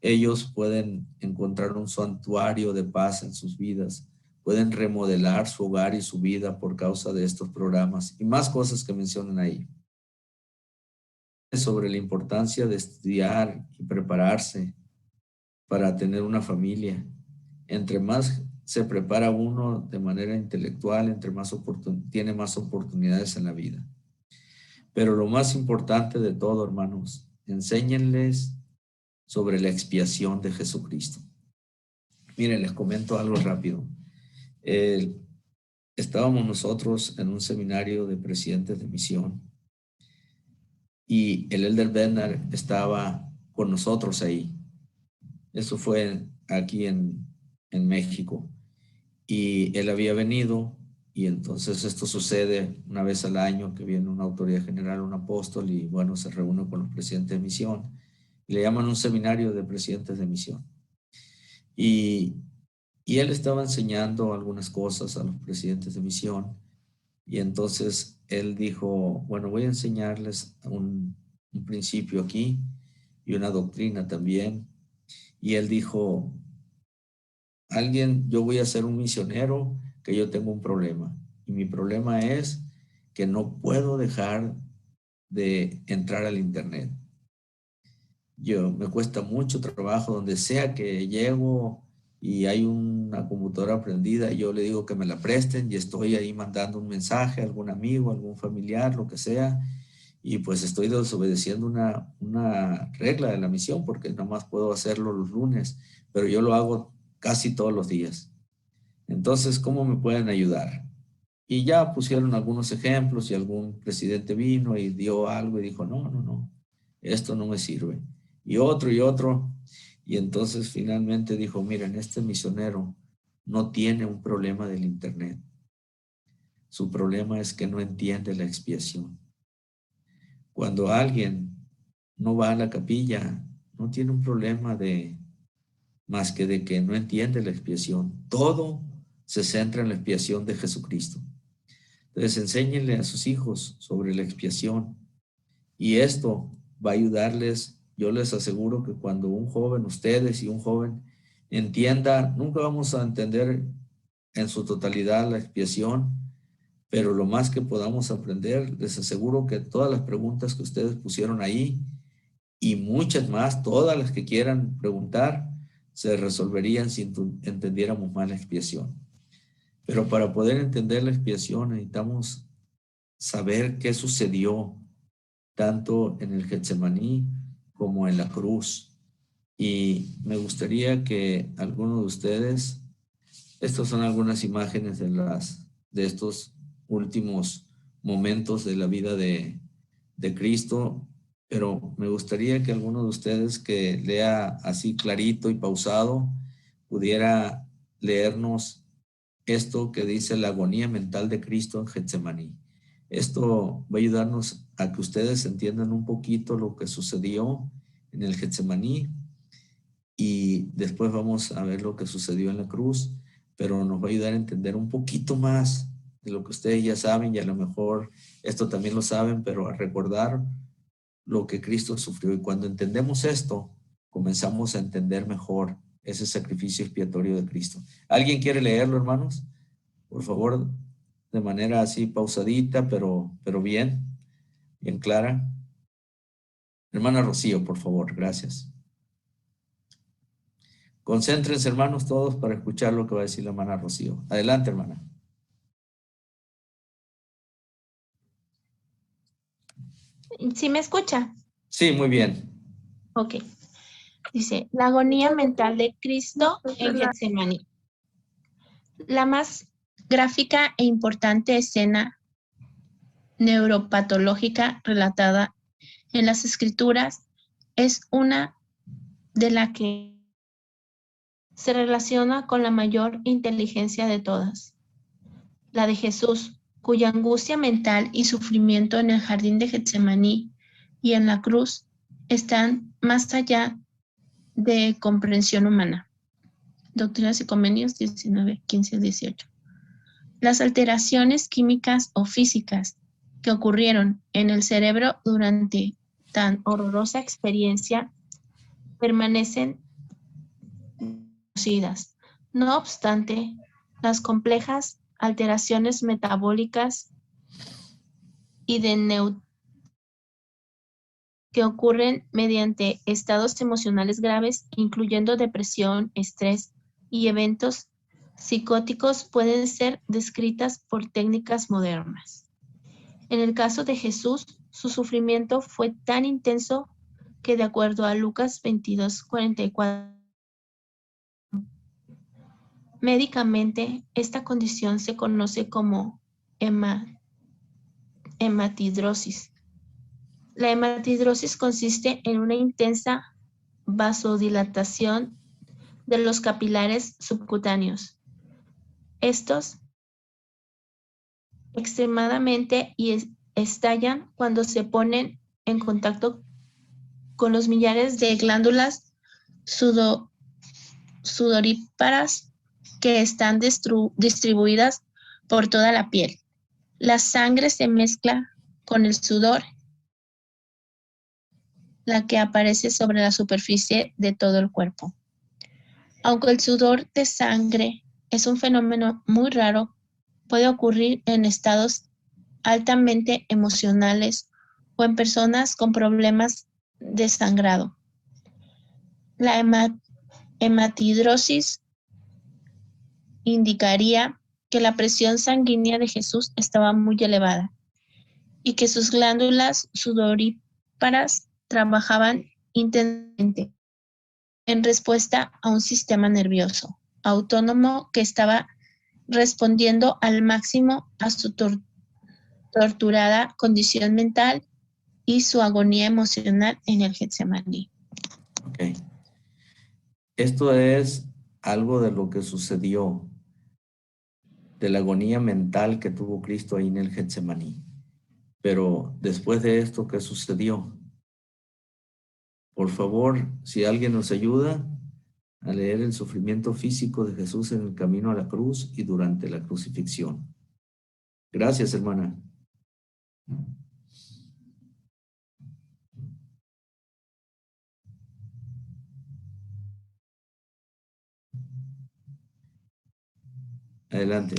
ellos pueden encontrar un santuario de paz en sus vidas, pueden remodelar su hogar y su vida por causa de estos programas, y más cosas que mencionan ahí. Sobre la importancia de estudiar y prepararse para tener una familia. Entre más se prepara uno de manera intelectual, tiene más oportunidades en la vida. Pero lo más importante de todo, hermanos, enséñenles sobre la expiación de Jesucristo. Miren, les comento algo rápido. Estábamos nosotros en un seminario de presidentes de misión, y el elder Bednar estaba con nosotros ahí. Eso fue aquí en México. Y él había venido, y entonces esto sucede una vez al año, que viene una autoridad general, un apóstol, y bueno, se reúne con los presidentes de misión. Y le llaman un seminario de presidentes de misión. Y él estaba enseñando algunas cosas a los presidentes de misión. Y entonces él dijo, bueno, voy a enseñarles un principio aquí y una doctrina también. Y él dijo, yo voy a ser un misionero, que yo tengo un problema. Y mi problema es que no puedo dejar de entrar al internet. Me cuesta mucho trabajo, donde sea que llego y hay una computadora prendida, yo le digo que me la presten, y estoy ahí mandando un mensaje a algún amigo, a algún familiar, lo que sea, y pues estoy desobedeciendo una regla de la misión, porque nada más puedo hacerlo los lunes, pero yo lo hago casi todos los días. Entonces, ¿cómo me pueden ayudar? Y ya pusieron algunos ejemplos, y algún presidente vino y dio algo y dijo, no, esto no me sirve. Y otro, y entonces finalmente dijo, miren, este misionero no tiene un problema del internet. Su problema es que no entiende la expiación. Cuando alguien no va a la capilla, no tiene un problema más que de que no entiende la expiación. Todo se centra en la expiación de Jesucristo. Entonces, enséñenle a sus hijos sobre la expiación, y esto va a ayudarles. Yo les aseguro que cuando ustedes y un joven entienda, nunca vamos a entender en su totalidad la expiación, pero lo más que podamos aprender, les aseguro que todas las preguntas que ustedes pusieron ahí, y muchas más, todas las que quieran preguntar, se resolverían si entendiéramos más la expiación. Pero para poder entender la expiación necesitamos saber qué sucedió tanto en el Getsemaní como en la cruz. Y me gustaría que alguno de ustedes Estas son algunas imágenes de estos últimos momentos de la vida de Cristo, pero me gustaría que alguno de ustedes que lea así clarito y pausado pudiera leernos esto que dice la agonía mental de Cristo en Getsemaní. Esto va a ayudarnos a que ustedes entiendan un poquito lo que sucedió en el Getsemaní y después vamos a ver lo que sucedió en la cruz, pero nos va a ayudar a entender un poquito más de lo que ustedes ya saben y a lo mejor esto también lo saben, pero a recordar lo que Cristo sufrió. Y cuando entendemos esto, comenzamos a entender mejor ese sacrificio expiatorio de Cristo. ¿Alguien quiere leerlo, hermanos? Por favor, de manera así pausadita, pero bien clara. Hermana Rocío, por favor, gracias. Concéntrense, hermanos, todos para escuchar lo que va a decir la hermana Rocío. Adelante, hermana. ¿Sí me escucha? Sí, muy bien. Ok. Dice, la agonía mental de Cristo en Getsemaní. La más gráfica e importante escena neuropatológica relatada en las Escrituras es una de la que se relaciona con la mayor inteligencia de todas, la de Jesús, cuya angustia mental y sufrimiento en el jardín de Getsemaní y en la cruz están más allá de comprensión humana. Doctrinas y Convenios 19, 15, 18. Las alteraciones químicas o físicas que ocurrieron en el cerebro durante tan horrorosa experiencia permanecen conocidas. No obstante, las complejas alteraciones metabólicas y de que ocurren mediante estados emocionales graves, incluyendo depresión, estrés y eventos psicóticos, pueden ser descritas por técnicas modernas. En el caso de Jesús, su sufrimiento fue tan intenso que, de acuerdo a Lucas 22, 44, médicamente, esta condición se conoce como hematidrosis. La hematidrosis consiste en una intensa vasodilatación de los capilares subcutáneos. Estos extremadamente y estallan cuando se ponen en contacto con los millares de glándulas sudoríparas que están distribuidas por toda la piel. La sangre se mezcla con el sudor, la que aparece sobre la superficie de todo el cuerpo. Aunque el sudor de sangre es un fenómeno muy raro, puede ocurrir en estados altamente emocionales o en personas con problemas de sangrado. La hematidrosis indicaría que la presión sanguínea de Jesús estaba muy elevada y que sus glándulas sudoríparas trabajaban intensamente en respuesta a un sistema nervioso autónomo que estaba respondiendo al máximo a su torturada condición mental y su agonía emocional en el Getsemaní. Ok. Esto es algo de lo que sucedió, de la agonía mental que tuvo Cristo ahí en el Getsemaní. Pero después de esto, ¿qué sucedió? Por favor, si alguien nos ayuda a leer el sufrimiento físico de Jesús en el camino a la cruz y durante la crucifixión. Gracias, hermana. Adelante.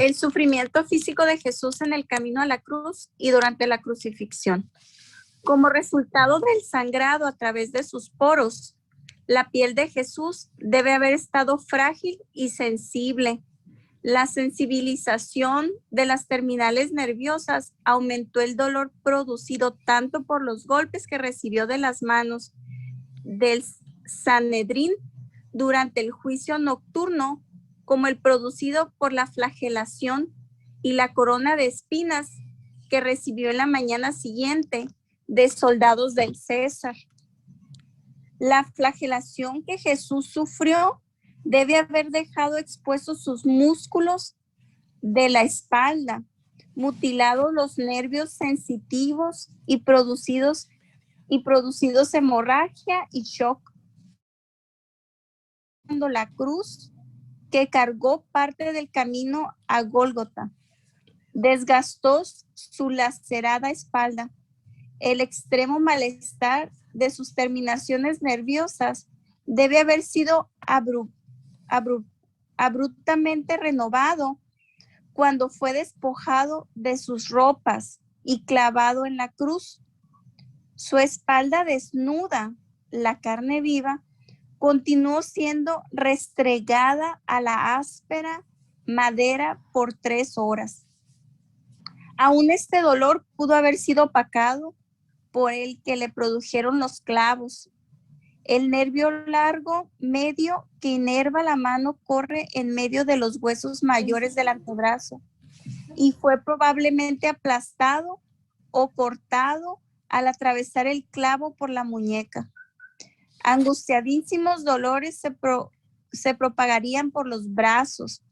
El sufrimiento físico de Jesús en el camino a la cruz y durante la crucifixión. Como resultado del sangrado a través de sus poros, la piel de Jesús debe haber estado frágil y sensible. La sensibilización de las terminales nerviosas aumentó el dolor producido tanto por los golpes que recibió de las manos del Sanedrín durante el juicio nocturno como el producido por la flagelación y la corona de espinas que recibió en la mañana siguiente de soldados del César. La flagelación que Jesús sufrió debe haber dejado expuestos sus músculos de la espalda, mutilados los nervios sensitivos y producidos hemorragia y shock. Cuando la cruz que cargó parte del camino a Gólgota desgastó su lacerada espalda. El extremo malestar de sus terminaciones nerviosas debe haber sido abruptamente renovado cuando fue despojado de sus ropas y clavado en la cruz. Su espalda desnuda, la carne viva, continuó siendo restregada a la áspera madera por 3 horas. Aún este dolor pudo haber sido opacado por el que le produjeron los clavos. El nervio largo medio que inerva la mano corre en medio de los huesos mayores del antebrazo y fue probablemente aplastado o cortado al atravesar el clavo por la muñeca. Angustiadísimos dolores se propagarían por los brazos,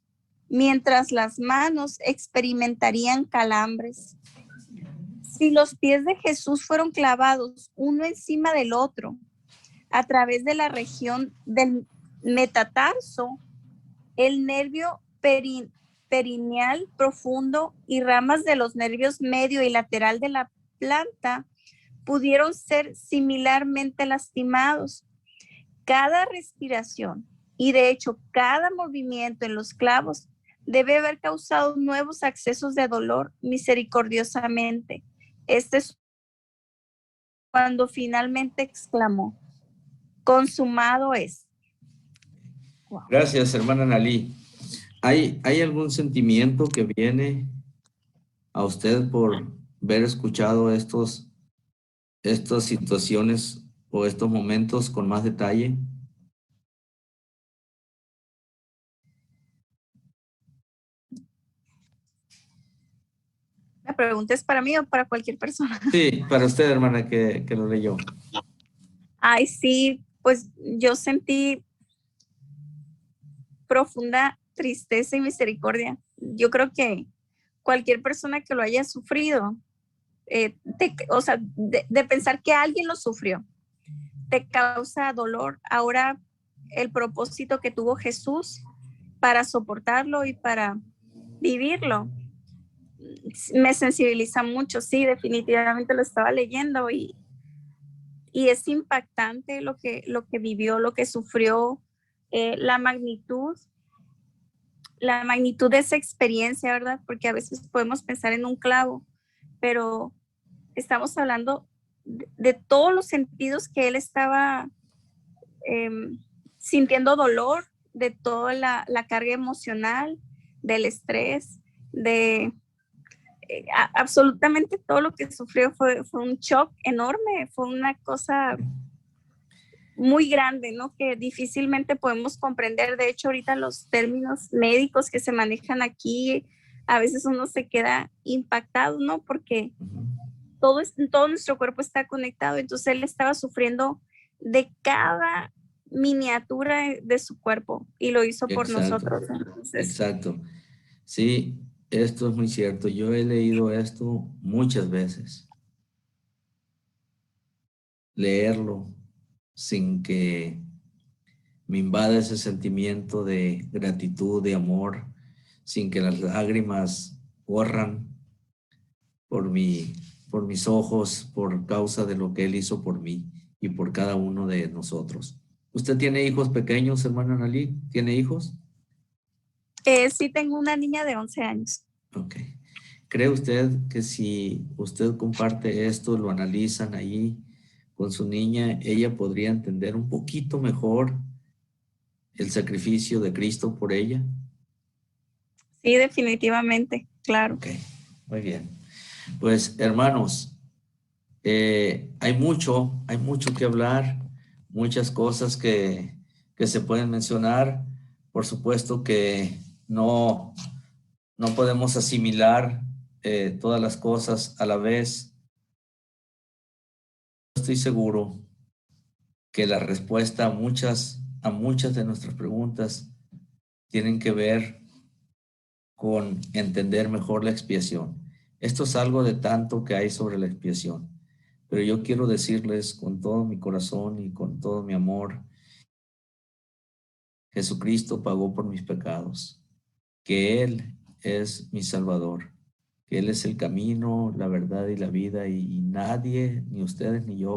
mientras las manos experimentarían calambres. Si los pies de Jesús fueron clavados uno encima del otro a través de la región del metatarso, el nervio perineal profundo y ramas de los nervios medio y lateral de la planta pudieron ser similarmente lastimados. Cada respiración y de hecho cada movimiento en los clavos debe haber causado nuevos accesos de dolor misericordiosamente. Este es cuando finalmente exclamó: consumado es. Wow. Gracias, hermana Analí. ¿Hay algún sentimiento que viene a usted por haber escuchado estas situaciones o estos momentos con más detalle? ¿La pregunta es para mí o para cualquier persona? Sí, para usted, hermana, que lo leyó. Ay, sí, pues yo sentí profunda tristeza y misericordia. Yo creo que cualquier persona que lo haya sufrido, de pensar que alguien lo sufrió, te causa dolor. Ahora el propósito que tuvo Jesús para soportarlo y para vivirlo me sensibiliza mucho. Sí, definitivamente lo estaba leyendo y es impactante lo que vivió, lo que sufrió, la magnitud de esa experiencia, ¿verdad? Porque a veces podemos pensar en un clavo, pero estamos hablando de todos los sentidos que él estaba sintiendo dolor, de toda la carga emocional, del estrés, de absolutamente todo lo que sufrió. Fue un shock enorme, fue una cosa muy grande, ¿no? Que difícilmente podemos comprender. De hecho, ahorita los términos médicos que se manejan aquí, a veces uno se queda impactado, ¿no? Porque todo nuestro cuerpo está conectado. Entonces él estaba sufriendo de cada miniatura de su cuerpo y lo hizo por nosotros. Entonces, exacto. Sí, esto es muy cierto. Yo he leído esto muchas veces. Leerlo sin que me invada ese sentimiento de gratitud, de amor, sin que las lágrimas corran por mis ojos, por causa de lo que Él hizo por mí y por cada uno de nosotros. ¿Usted tiene hijos pequeños, hermana Analí? ¿Tiene hijos? Sí, tengo una niña de 11 años. Ok. ¿Cree usted que si usted comparte esto, lo analizan ahí con su niña, ella podría entender un poquito mejor el sacrificio de Cristo por ella? Sí, definitivamente, claro. Ok, muy bien. Pues, hermanos, hay mucho que hablar, muchas cosas que se pueden mencionar, por supuesto que no podemos asimilar todas las cosas a la vez. Estoy seguro que la respuesta a muchas de nuestras preguntas tienen que ver con entender mejor la expiación. Esto es algo de tanto que hay sobre la expiación, pero yo quiero decirles con todo mi corazón y con todo mi amor, Jesucristo pagó por mis pecados, que Él es mi Salvador, que Él es el camino, la verdad y la vida, y nadie, ni ustedes ni yo,